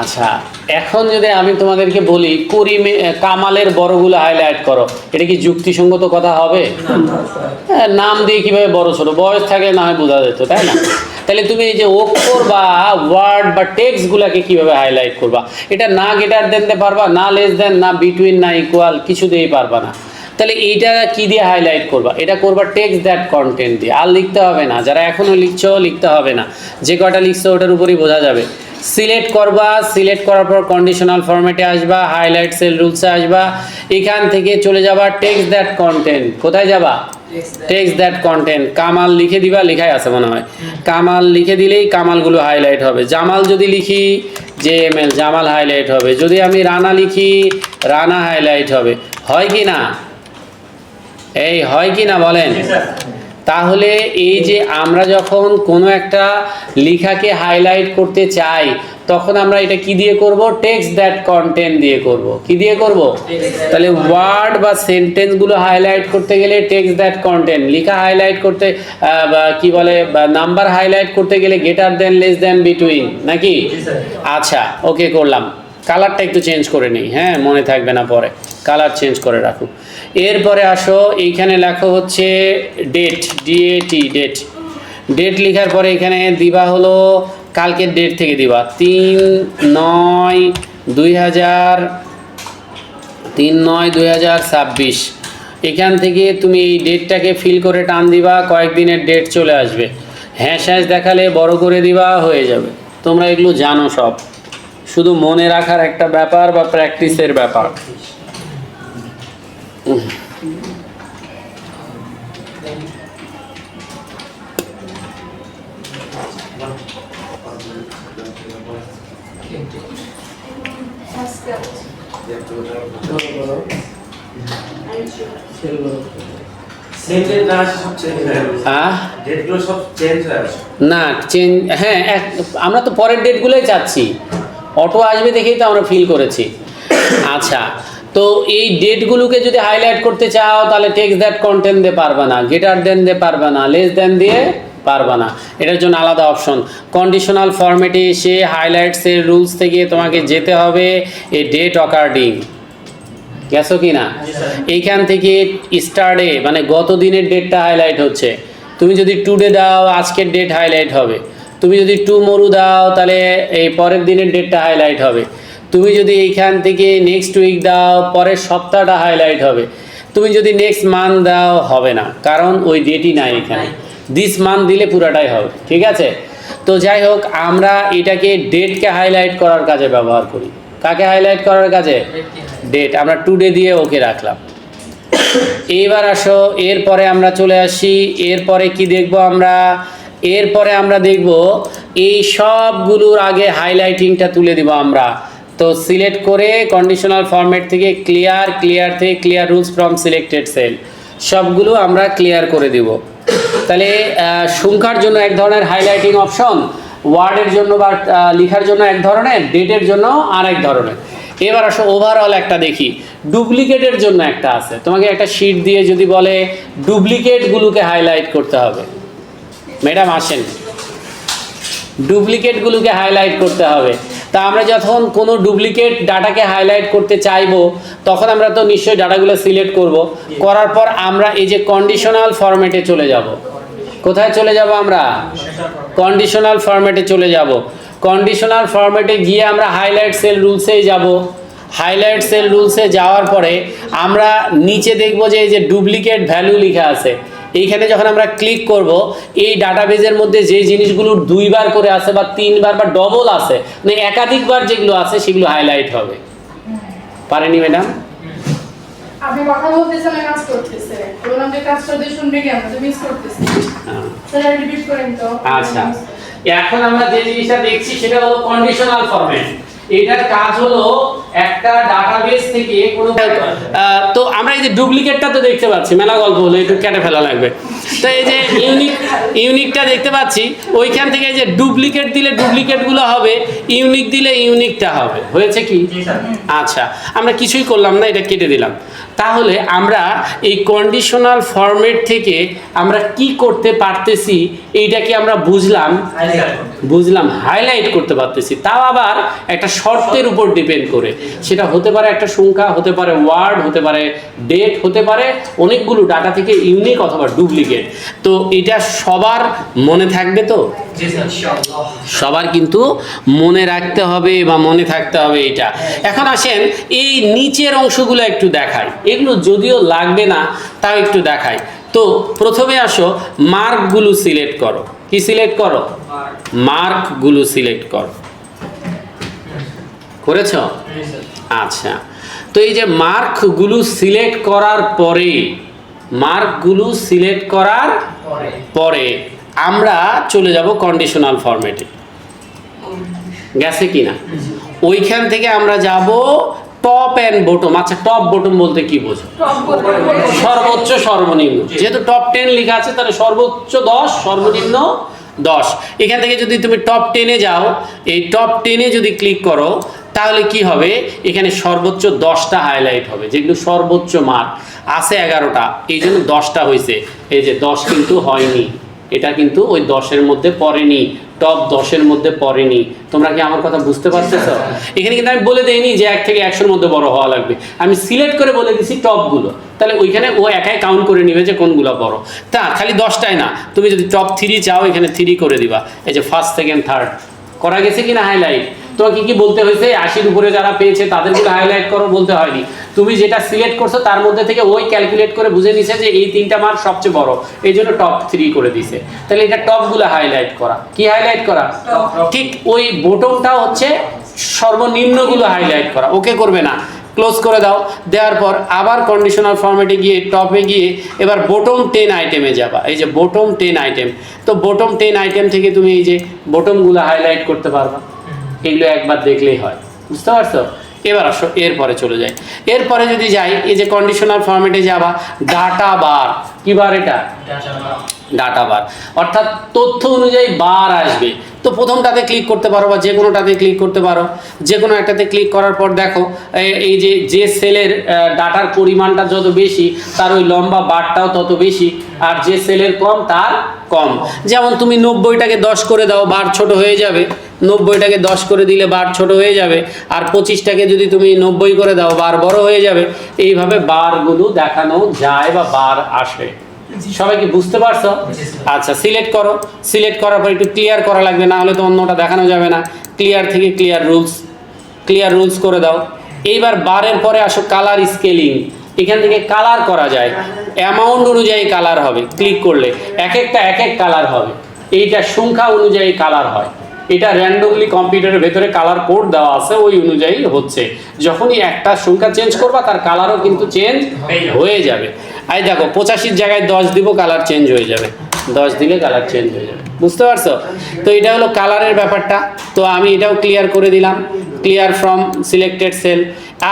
আচ্ছা, এখন যদি আমি তোমাদেরকে বলি করিমে কামালের বড়গুলো হাইলাইট করো, এটা কি যুক্তিসঙ্গত কথা হবে? হ্যাঁ, নাম দিয়ে কিভাবে বড় ছোট, বয়স থাকলে না হয় বোঝা যেত, তাই না? তাহলে তুমি এই যে অক্ষর বা ওয়ার্ড বা টেক্সটগুলোকে কিভাবে হাইলাইট করবা? এটা না গ্রেটার দেন দিতে পারবা, না লেস দেন, না বিটুইন, না ইকুয়াল, কিছু দিয়েই পারবা না। তাহলে এইটা কি দিয়ে হাইলাইট করবা? এটা করবা টেক্সট দ্যাট কন্টেন্ট দিয়ে। আর লিখতে হবে না, যারা এখনও লিখছো লিখতে হবে না, যে কটা লিখছো ওটার উপরই বোঝা যাবে। সিলেক্ট করবা, সিলেক্ট করার পর কন্ডিশনাল ফরম্যাটে আসবা, হাইলাইট সেল রুলসে আসবা, এখান থেকে চলে যাবা টেক্সট দ্যাট কন্টেন্ট। কোথায় যাবা? Text that content. কামাল লিখে দিবা, লেখাই আছে মনে হয়। কামাল লিখে দিলেই কামালগুলো হাইলাইট হবে। জামাল যদি লিখি JML, জামাল হাইলাইট হবে। যদি আমি রানা লিখি, রানা হাইলাইট হবে। হয় কি না? এই হয় কি না বলেন? তাহলে এই যে আমরা যখন কোনো একটা লেখাকে হাইলাইট করতে চাই, তখন আমরা এটা কি দিয়ে করব? টেক্সট দ্যাট কন্টেন্ট দিয়ে করব। কি দিয়ে করব? তাহলে ওয়ার্ড বা সেন্টেন্সগুলো হাইলাইট করতে গেলে টেক্সট দ্যাট কন্টেন্ট, লেখা হাইলাইট করতে কি বলে, নাম্বার হাইলাইট করতে গেলে greater than, less than, between, নাকি? আচ্ছা, ওকে করলাম। কালারটা একটু চেঞ্জ করে নিই, হ্যাঁ মনে থাকবে না পরে, কালার চেঞ্জ করে রাখুন। এরপরে আসো, এইখানে লেখা হচ্ছে ডেট, DAT, ডেট। ডেট লেখার পরে এখানে দিবা হলো কালকের ডেট থেকে দিবা 3/9/2026। এখান থেকে তুমি এই ডেটটাকে ফিল করে টান দিবা, কয়েকদিনের ডেট চলে আসবে। হ্যাশ হ্যাশ দেখালে বড় করে দিবা, হয়ে যাবে। তোমরা এগুলো জানো সব, শুধু মনে রাখার একটা ব্যাপার বা প্র্যাকটিসের ব্যাপার। সেম ডেট না আসে সব চেঞ্জ হয়ে গেছে, ডেটগুলো সব চেঞ্জ হয়ে আসে। না চেঞ্জ, হ্যাঁ আমরা তো পরের ডেটগুলোই চাচ্ছি, অটো আসবে দেখেই তো আমরা ফিল করেছি। আচ্ছা, তো এই ডেটগুলোকে যদি হাইলাইট করতে চাও তাহলে টেক্সট দ্যাট কন্টেন্ট দিয়ে পারবে না, গ্রেটার দেন দিয়ে পারবে না, লেস দেন দিয়ে পারবে না, এটার জন্য আলাদা অপশন। কন্ডিশনাল ফরম্যাটে এসে হাইলাইটসের রুলস থেকে তোমাকে যেতে হবে এই ডেট অকার্ডিং, গেছো কি না? এইখান থেকে স্টার্টে মানে গত দিনের ডেটটা হাইলাইট হচ্ছে, তুমি যদি টুডে দাও আজকের ডেট হাইলাইট হবে, তুমি যদি টুমরো দাও তাহলে এই পরের দিনের ডেটটা হাইলাইট হবে, তুমি যদি এইখান থেকে নেক্সট উইক দাও পরের সপ্তাহটা হাইলাইট হবে, তুমি যদি নেক্সট মান্থ দাও হবে না, কারণ ওই ডেটই নাই এখানে। দিস মান্থ দিলে পুরাটাই হবে, ঠিক আছে? তো যাই হোক, আমরা এটাকে ডেটকে হাইলাইট করার কাজে ব্যবহার করি। কাকে হাইলাইট করার কাজে? ডেট। আমরা টুডে দিয়ে ওকে রাখলাম। এইবার আসো, এরপরে আমরা চলে আসি, এরপরে কি দেখব আমরা? এরপরে আমরা দেখব এই সবগুলোর আগে হাইলাইটিংটা তুলে দিব আমরা। তো সিলেক্ট করে কন্ডিশনাল ফরম্যাট থেকে ক্লিয়ার, ক্লিয়ার থেকে clear rules from selected sell, সবগুলো আমরা ক্লিয়ার করে দিব। তাহলে সংখ্যার জন্য এক ধরনের হাইলাইটিং অপশন, ওয়ার্ডের জন্য বা লেখার জন্য এক ধরনের, ডেটের জন্য আর এক ধরনের। এবার আসো ওভারঅল একটা দেখি, ডুপ্লিকেটের জন্য একটা আছে। তোমাকে একটা শিট দিয়ে যদি বলে ডুপ্লিকেটগুলোকে হাইলাইট করতে হবে, ম্যাডাম আসেন, ডুপ্লিকেটগুলোকে হাইলাইট করতে হবে। তা আমরা যখন কোনো ডুপ্লিকেট ডাটাকে হাইলাইট করতে চাইবো তখন আমরা তো নিশ্চয়ই ডাটাগুলো সিলেক্ট করব, করার পর আমরা এই যে কন্ডিশনাল ফরম্যাটে চলে যাব। কোথায় চলে যাব আমরা? কন্ডিশনাল ফরম্যাটে চলে যাব। কন্ডিশনাল ফরম্যাটে গিয়ে আমরা হাইলাইট সেল রুলসেই যাব। হাইলাইট সেল রুলসে যাওয়ার পরে আমরা নিচে দেখব যে এই যে ডুপ্লিকেট ভ্যালু লেখা আছে, এইখানে যখন আমরা ক্লিক করব এই ডাটাবেজের মধ্যে যে জিনিসগুলো দুইবার করে আছে বা তিনবার বা ডবল আছে, মানে একাধিকবার যেগুলো আছে সেগুলো হাইলাইট হবে। পারেনি ম্যাডাম? আপনি কথা বলতেছেন না কাজ করতেছে, বললাম যে কাজটা দিয়ে শুনবে কি আমরা তো মিস করতেছি। স্যার রিপিট করেন তো। আচ্ছা, এখন আমরা যে জিনিসটা দেখছি সেটা হলো কন্ডিশনাল ফরম্যাট। এটার কাজ হলো একটা ডাটাবেস থেকে কোনো তো আমরা এই যে ডুপ্লিকেটটা তো দেখতে পাচ্ছি, মেলা গল্প হলো, একটু কেটে ফেলা লাগবে। তো এই যে ইউনিকটা দেখতে পাচ্ছি, ওইখান থেকে এই যে ডুপ্লিকেট দিলে ডুপ্লিকেটগুলো হবে, ইউনিক দিলে ইউনিকটা হবে। হয়েছে কি? আচ্ছা, আমরা কিছুই করলাম না, এটা কেটে দিলাম। তাহলে আমরা এই কন্ডিশনাল ফরম্যাট থেকে আমরা কি করতে পারতেছি এইটা কি আমরা বুঝলাম, হাইলাইট করতে পারতেছি, তাও আবার একটা শর্তের উপর ডিপেন্ড করে। সেটা হতে পারে একটা সংখ্যা, হতে পারে ওয়ার্ড, হতে পারে ডেট, হতে পারে অনেকগুলো ডাটা থেকে ইউনিক অথবা ডুপ্লিকেট। তো এটা সবার মনে থাকবে তো? সবার কিন্তু মনে রাখতে হবে বা মনে থাকতে হবে এটা। এখন আসেন এই নিচের অংশগুলো একটু দেখাই, এগুলো যদিও লাগবে না তাও একটু দেখাই। তো প্রথমে আসো, মার্কগুলো সিলেক্ট করো। কি সিলেক্ট করো? মার্কগুলো সিলেক্ট করো। করেছ? আচ্ছা, তো এই যে মার্কগুলো সিলেক্ট করার পরে আমরা চলে যাব কন্ডিশনাল ফরম্যাটে। গেছে কি না? ওইখান থেকে আমরা যাব টপ অ্যান্ড বটম। আচ্ছা, টপ বটম বলতে কি বোঝো? সর্বোচ্চ সর্বনিম্ন। যেহেতু টপ 10 লেখা আছে তাহলে সর্বোচ্চ 10, সর্বনিম্ন 10। এখান থেকে যদি তুমি টপ 10-এ যাও, এই টপ 10-এ যদি ক্লিক করো তাহলে কি হবে? এখানে সর্বোচ্চ 10টা হাইলাইট হবে, যেগুলো সর্বোচ্চ মার্ক আছে 11টা, এই জন্য 10টা হয়েছে। এই যে 10 কিন্তু হয়নি, এটা কিন্তু ওই 10-এর মধ্যে পড়েনি, টপ 10-এর মধ্যে পড়েনি। তোমরা কি আমার কথা বুঝতে পারতেছো? এখানে কিন্তু আমি বলে দেইনি যে 1 থেকে 100-এর মধ্যে বড় হওয়া লাগবে, আমি সিলেক্ট করে বলে দিছি টপগুলো। তাহলে ওইখানে ও একাই কাউন্ট করে নিবে যে কোনগুলো বড়। তা খালি 10টাই না, তুমি যদি টপ 3 চাও এখানে 3 করে দিবা। এই যে ফার্স্ট, সেকেন্ড, থার্ড করা গেছে কিনা হাইলাইট? তোমাকে কি বলতে হয়েছে 80-র উপরে যারা পেয়েছে তাদেরগুলো হাইলাইট করো, বলতে হয়নি। তুমি যেটা সিলেক্ট করছো তার মধ্যে থেকে ওই ক্যালকুলেট করে বুঝে নিছে যে এই 3টা মার্ক সবচেয়ে বড়, এই জন্য টপ 3 করে দিছে। তাহলে এটা টপগুলো হাইলাইট করা। কি হাইলাইট করা? ঠিক ওই বটমটাও হচ্ছে সর্বনিম্নগুলো হাইলাইট করা। ওকে করবে না, ক্লোজ করে দাও। দেওয়ার পর আবার কন্ডিশনাল ফরম্যাটে গিয়ে টপে গিয়ে এবার বটম 10 আইটেমে যাবা। এই যে বটম 10 আইটেম, তো বটম 10 আইটেম থেকে তুমি এই যে বটমগুলো হাইলাইট করতে পারবা। এগুলো একবার দেখলেই হয়, বুঝতে পারছো? এবার আসো এরপরে চলে যাই। এরপরে যদি যাই এই যে কন্ডিশনাল ফরম্যাটে যাবা, ডাটা বার। কি বার এটা? ডাটা বার, অর্থাৎ তথ্য অনুযায়ী বার আসবে। তো প্রথমটাতে ক্লিক করতে পারো বা যে কোনোটাতে ক্লিক করতে পারো। যে কোনো একটাতে ক্লিক করার পর দেখো এই যে সেলের ডাটার পরিমাণটা যত বেশি তার ওই লম্বা বারটাও তত বেশি, আর যে সেলের কম তার কম। যেমন তুমি 90টাকে 10 করে দাও, বার ছোট হয়ে যাবে। 90টাকে 10 করে দিলে বার ছোট হয়ে যাবে, আর 25টাকে যদি তুমি 90 করে দাও বার বড় হয়ে যাবে। এইভাবে বারগুলো দেখানো যায় বা বার আসে। সবাই কি বুঝতে পারছো? আচ্ছা, সিলেক্ট করো। সিলেক্ট করার পর একটু ক্লিয়ার করা লাগবে, না হলে তো অন্যটা দেখানো যাবে না। ক্লিয়ার থেকে ক্লিয়ার রুলস করে দাও। এইবার বারের পরে আসো কালার স্কেলিং। এখান থেকে কালার করা যায়, অ্যামাউন্ট অনুযায়ী কালার হবে। ক্লিক করলে এক একটা এক এক কালার হবে। এইটা সংখ্যা অনুযায়ী কালার হয়। এটা র্যান্ডমলি কম্পিউটারের ভেতরে কালার কোড দেওয়া আছে, ওই অনুযায়ী হচ্ছে। যখনই একটা সংখ্যা চেঞ্জ করবা তার কালারও কিন্তু চেঞ্জ হয়ে যাবে। এই দেখো 85-র জায়গায় 10 দিব, কালার চেঞ্জ হয়ে যাবে। 10 দিলে কালার চেঞ্জ হয়ে যাবে, বুঝতে পারছো? তো এটা হলো কালারের ব্যাপারটা। তো আমি এটাও ক্লিয়ার করে দিলাম, ক্লিয়ার ফ্রম সিলেক্টেড সেল।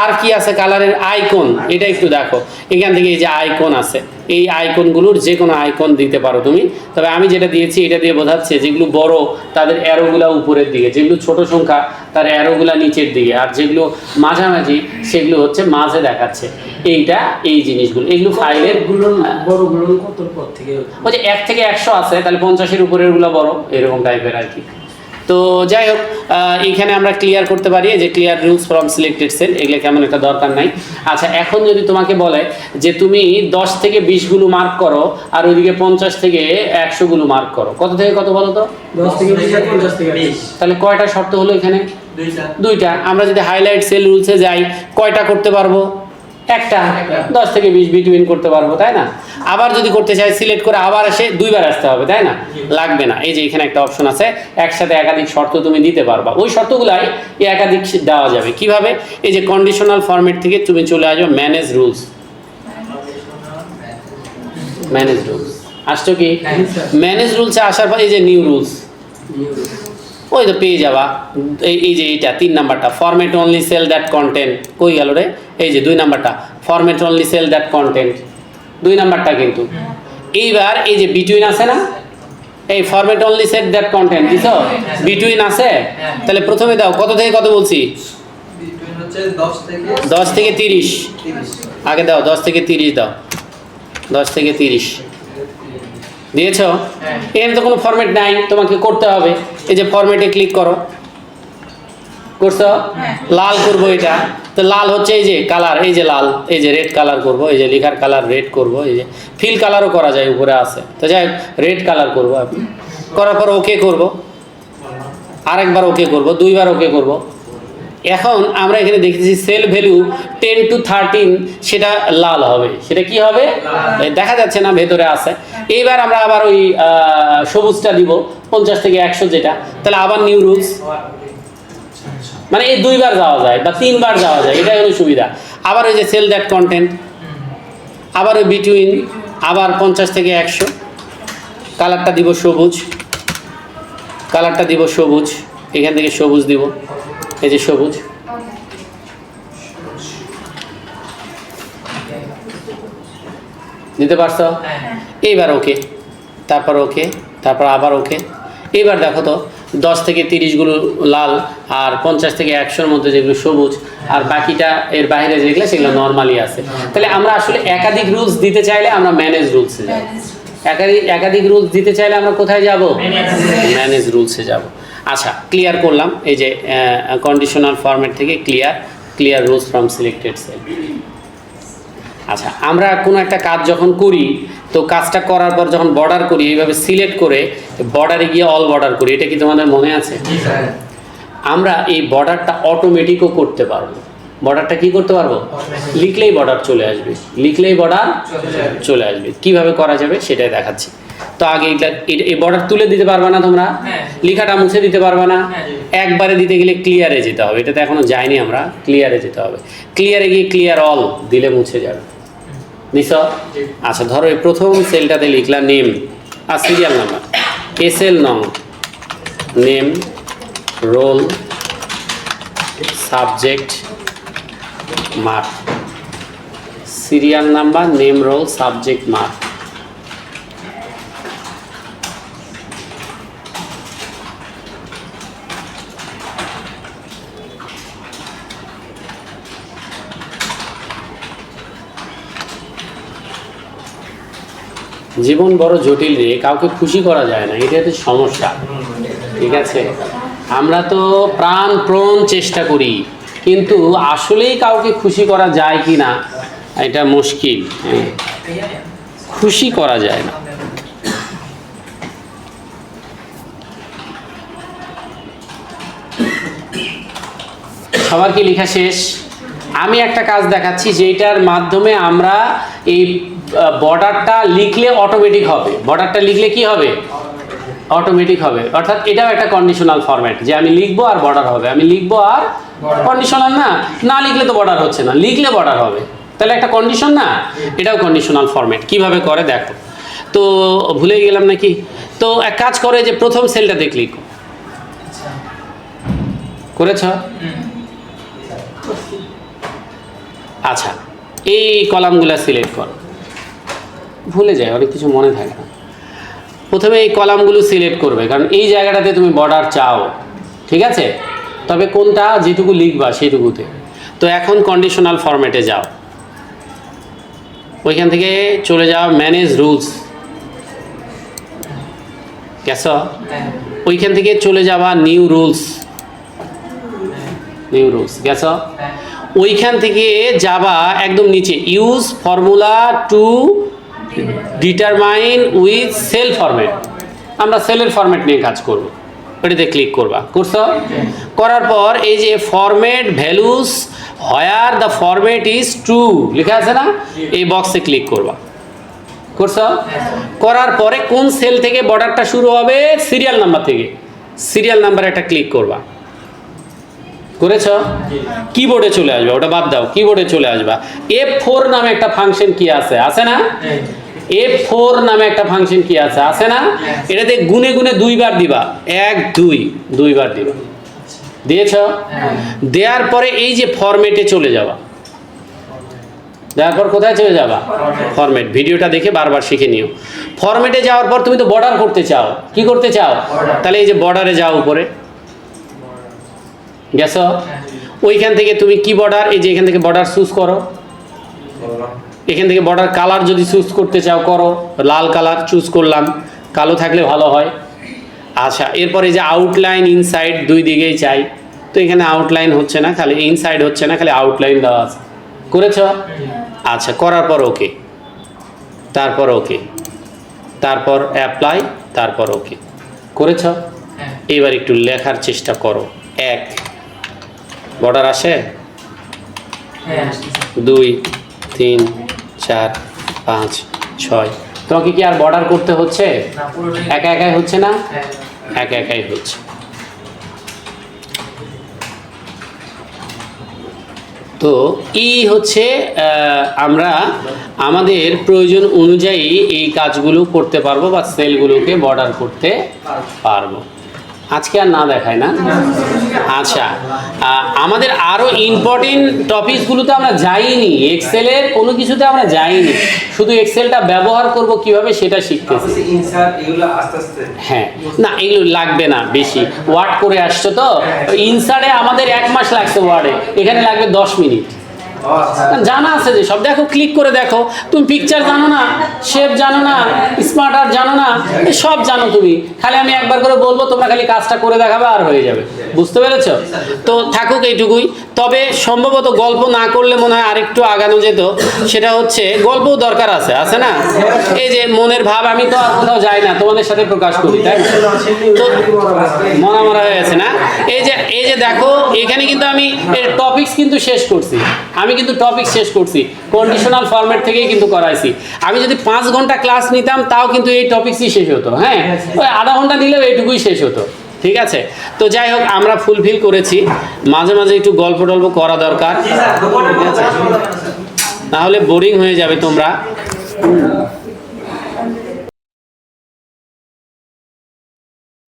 আর কি আছে কালারের? আইকন। এটা একটু দেখো, এখান থেকে এই যে আইকন আছে, এই আইকনগুলোর যে কোনো আইকন দিতে পারো তুমি। তবে আমি যেটা দিয়েছি এটা দিয়ে বোঝাচ্ছে যেগুলো বড় তাদের অ্যারোগুলা উপরের দিকে, যেগুলো ছোট সংখ্যা তার অ্যারোগুলা নিচের দিকে, আর যেগুলো মাঝামাঝি সেগুলো হচ্ছে মাঝে দেখাচ্ছে। এইটা এই জিনিসগুলো, এগুলো ফাইলের বড়গুলো কত পর থেকে? ওই যে 1 থেকে 100 আছে, তাহলে 50-এর উপরের গুলো বড়, এরকম টাইপের আর কি। তো যাই হোক, এইখানে আমরা ক্লিয়ার করতে পারি যে clear rules from selected sell, এগুলো কেমন একটা দরকার নাই। আচ্ছা, এখন যদি তোমাকে বলে যে তুমি 10 থেকে 20গুলো মার্ক করো, আর ওইদিকে 50 থেকে 100গুলো মার্ক করো, কত থেকে কত বলো তো? 10 থেকে 20 আর 50 থেকে 20। তাহলে কয়টা শর্ত হলো এখানে? দুইটা। আমরা যদি হাইলাইট সেল রুলসে যাই, কয়টা করতে পারবো? একটা। 10 থেকে 20 বিটুইন করতে পারবো, তাই না? আবার যদি করতে চাই সিলেক্ট করে আবার এসে দুইবার আসতে হবে, তাই না? লাগবে না। এই যে এখানে একটা অপশন আছে, একসাথে একাধিক শর্ত তুমি দিতে পারবা। ওই শর্তগুলাই একাধিক দেওয়া যাবে। কিভাবে? এই যে কন্ডিশনাল ফরম্যাট থেকে তুমি চলে আসবে ম্যানেজ রুলস। আসছো কি? ম্যানেজ রুলসে আসার পর এই যে নিউ রুলস, ওই তো পেয়ে যাবা। এই যে এইটা 3 নাম্বারটা, format only cell that content. কই গেল রে? এই যে 2 নাম্বারটা, format only cell that content. 2 নাম্বারটা কিন্তু। এইবার এই যে বিটুইন আছে না, এই format only said that content দিছো, বিটুইন আছে। তাহলে প্রথমে দাও, কত থেকে কত বলছি? বিটুইন হচ্ছে 10 থেকে 30। আগে দাও 10 থেকে 30 দাও। 10 থেকে 30 দিয়েছো? এখানে তো কোনো ফরম্যাট নাই, তোমাকে করতে হবে। এই যে ফরম্যাটে ক্লিক করো, করছো? লাল করবো এটা, তো লাল হচ্ছে এই যে কালার, এই যে লাল, এই যে রেড কালার করবো, এই যে লেখার কালার রেড করবো, এই যে ফিল কালারও করা যায়, উপরে আছে। তো যাই রেড কালার করবো আপনি, করার পর ওকে করবো, আরেকবার ওকে করবো, 2বার ওকে করবো। এখন আমরা এখানে দেখতেছি সেল ভ্যালু 10 to 13, সেটা লাল হবে। সেটা কি হবে? দেখা যাচ্ছে না, ভেতরে আছে। এইবার আমরা আবার ওই সবুজটা দিব, 50 থেকে 100 যেটা। তাহলে আবার নিউ রুলস, মানে এই 2বার যাওয়া যায় বা 3বার যাওয়া যায়, এটাই হলো সুবিধা। আবার ওই যে সেল দ্যাট কন্টেন্ট, আবার ওই বিটুইন, আবার 50 থেকে 100। কালারটা দিব সবুজ, কালারটা দিব সবুজ, এখান থেকে সবুজ দিব, এই যে সবুজ। দিতে পারছো? এইবার ওকে, তারপর ওকে, তারপর আবার ওকে। এইবার দেখো তো 10 থেকে 30গুলো লাল, আর 50 থেকে 100-র মধ্যে যেগুলো সবুজ, আর বাকিটা এর বাইরে যেগুলো সেগুলো নর্মালি আছে। তাহলে আমরা আসলে একাধিক রুলস দিতে চাইলে আমরা ম্যানেজ রুলসে যাব। একাধিক রুলস দিতে চাইলে আমরা কোথায় যাব? ম্যানেজ রুলসে যাব। আচ্ছা, ক্লিয়ার করলাম। এই যে কন্ডিশনাল ফরম্যাট থেকে clear rules from selected sell. আচ্ছা, আমরা কোনো একটা কাজ যখন করি, তো কাজটা করার পর যখন বর্ডার করি, এইভাবে সিলেক্ট করে বর্ডারে গিয়ে অল বর্ডার করি। এটা কি তোমাদের মনে আছে? আমরা এই বর্ডারটা অটোমেটিকও করতে পারবো। বর্ডারটা কি করতে পারবো? লিখলেই বর্ডার চলে আসবে, লিখলেই বর্ডার চলে আসবে। কিভাবে করা যাবে সেটাই দেখাচ্ছি। তো আগে এই বর্ডার তুলে দিতে পারবে না তোমরা, লেখাটা মুছে দিতে পারবে না, একবারে দিতে গেলে ক্লিয়ারে যেতে হবে। এটাতে এখনো যাইনি আমরা, ক্লিয়ারে যেতে হবে। ক্লিয়ারে গিয়ে ক্লিয়ার অল দিলে মুছে যাবে। দিছ? আচ্ছা, ধরো এই প্রথম সেলটাতে লিখলাম নেম আর সিরিয়াল নাম্বার, এসএল নং, name, roll, subject, mark, serial number, name, roll, subject, mark. জীবন বড় জটিল রে, কাউকে খুশি করা যায় না, এটা হচ্ছে সমস্যা। ঠিক আছে, আমরা তো প্রাণপণ চেষ্টা করি, কিন্তু আসলেই কাউকে খুশি করা যায় কি না এটা মুশকিল। খুশি করা যায় না। সবার কি লেখা শেষ? আমি একটা কাজ দেখাচ্ছি যেটার মাধ্যমে আমরা এই বর্ডারটা লিখলে অটোমেটিক হবে। বর্ডারটা লিখলে কি হবে? অটোমেটিক হবে। অর্থাৎ এটাও একটা কন্ডিশনাল ফরম্যাট, যে আমি লিখবো আর বর্ডার হবে, আমি লিখবো আর কন্ডিশনাল না, না লিখলে তো বর্ডার হচ্ছে না, লিখলে বর্ডার হবে, তাহলে একটা কন্ডিশন না, এটাও কন্ডিশনাল ফরম্যাট। কিভাবে করে দেখো তো, ভুলে গেলাম নাকি? তো এক কাজ করে যে প্রথম সেলটাতে ক্লিক করেছ। আচ্ছা, এই কলামগুলো সিলেক্ট কর। ভুলে যায়, অনেক কিছু মনে থাকে না। প্রথমে এই কলামগুলো সিলেক্ট করবে, কারণ এই জায়গাটাতে তুমি বর্ডার চাও, ঠিক আছে? তবে কোনটা, যেটুকু লিখবা সেইটুকুতে। তো এখন কন্ডিশনাল ফরম্যাটে যাও, ওইখান থেকে চলে যাও ম্যানেজ রুলস, গেছ? ওইখান থেকে চলে যাবা নিউ রুলস, নিউ রুলস, গেছ? ওইখান থেকে যাবা একদম নিচে, use formula to determine with cell format. আমরা সেলের ফরম্যাট নিয়ে কাজ করব, ওটাতে ক্লিক করবা। করছো? করার পর এই যে format values where the format is true লেখা আছে না, এই বক্সে ক্লিক করবা। করছো? করার পরে কোন সেল থেকে বর্ডারটা শুরু হবে? সিরিয়াল নাম্বার থেকে। সিরিয়াল নাম্বার একটা ক্লিক করবা। করেছ? কিবোর্ডে চলে আসবে, ওটা বাদ দাও, কিবোর্ডে চলে আসবা। F4 নামে একটা ফাংশন কি আছে, আছে না? F4 নামে একটা ফাংশন কি আছে, আছে না? এটাতে গুনে গুনে দুইবার দিবা, 1 2 দুইবার দিবা। দিয়েছ? দেওয়ার পরে এই যে ফরম্যাটে চলে যাবা। দেওয়ার পর কোথায় চলে যাবা? ফরম্যাট। ভিডিওটা দেখে বারবার শিখে নিও। ফরম্যাটে যাওয়ার পর তুমি তো বর্ডার করতে চাও, কি করতে চাও? তাহলে এই যে বর্ডারে যাও, উপরে গেছ? ওইখান থেকে তুমি কি বর্ডার, এই যে এখান থেকে বর্ডার চুজ করো। এখান থেকে বর্ডার কালার যদি চুজ করতে চাও করো, লাল কালার চুজ করলাম, কালো থাকলে ভালো হয়। আচ্ছা, এরপরে যে আউটলাইন ইনসাইড দুই দিকেই চাই, তো এখানে আউটলাইন হচ্ছে না, খালি ইনসাইড হচ্ছে না, খালি আউটলাইন দেওয়া আছে। করেছ? আচ্ছা, করার পর ওকে, তারপর ওকে, তারপর অ্যাপ্লাই, তারপর ওকে। করেছ? এবার একটু লেখার চেষ্টা করো। 1 বর্ডার আসে, 2 3 4 5 6। তোমাকে কি আর বর্ডার করতে হচ্ছে? একা একাই হচ্ছে না? একা একাই হচ্ছে। তো এই হচ্ছে আমরা আমাদের প্রয়োজন অনুযায়ী এই কাজগুলো করতে পারবো, বা সেলগুলোকে বর্ডার করতে পারবো। আজকে আর না দেখায় না? আচ্ছা, আমাদের আরও ইম্পর্টেন্ট টপিকসগুলোতে আমরা যাইনি, এক্সেলের কোনো কিছুতে আমরা যাইনি, শুধু এক্সেলটা ব্যবহার করব কিভাবে সেটা শিখতেছি। হ্যাঁ, না এগুলো লাগবে না বেশি, ওয়ার্ড করে আসছো তো, ইনসার্টে আমাদের 1 মাস লাগছে, ওয়ার্ডে এখানে লাগবে 10 মিনিট। জানা আছে যে সব, দেখো ক্লিক করে দেখো, তুমি পিকচার জানো না, শেপ জানো না, স্মার্ট আর্ট জানো না, এই সব জানো তুমি, খালি আমি একবার করে বলবো তোমরা খালি কাজটা করে দেখাবে আর হয়ে যাবে। বুঝতে পেরেছো? তো থাকুক এইটুকুই। তবে সম্ভবত গল্প না করলে মনে হয় আরেকটু আগানো যেত, সেটা হচ্ছে গল্পও দরকার আছে, আছে না? এই যে মনের ভাব আমি তো আর কোথাও যাই না, তোমাদের সাথে প্রকাশ করি, তাই না? তো মরা মরা হয়ে আছে না? এই যে দেখো এখানে কিন্তু আমি এর টপিকস কিন্তু শেষ করছি, আমি কিন্তু টপিক শেষ করছি, কন্ডিশনাল ফরম্যাট থেকেই কিন্তু করাইছি। আমি যদি 5 ঘন্টা ক্লাস নিতাম তাও কিন্তু এই টপিকসই শেষ হতো, হ্যাঁ, ওই আধা ঘন্টা নিলেও এইটুকুই শেষ হতো। ঠিক আছে? তো যাই হোক, আমরা ফুলফিল করেছি, মাঝে মাঝে একটু গল্প টল্প করা দরকার, ঠিক আছে? নাহলে বোরিং হয়ে যাবে তোমরা।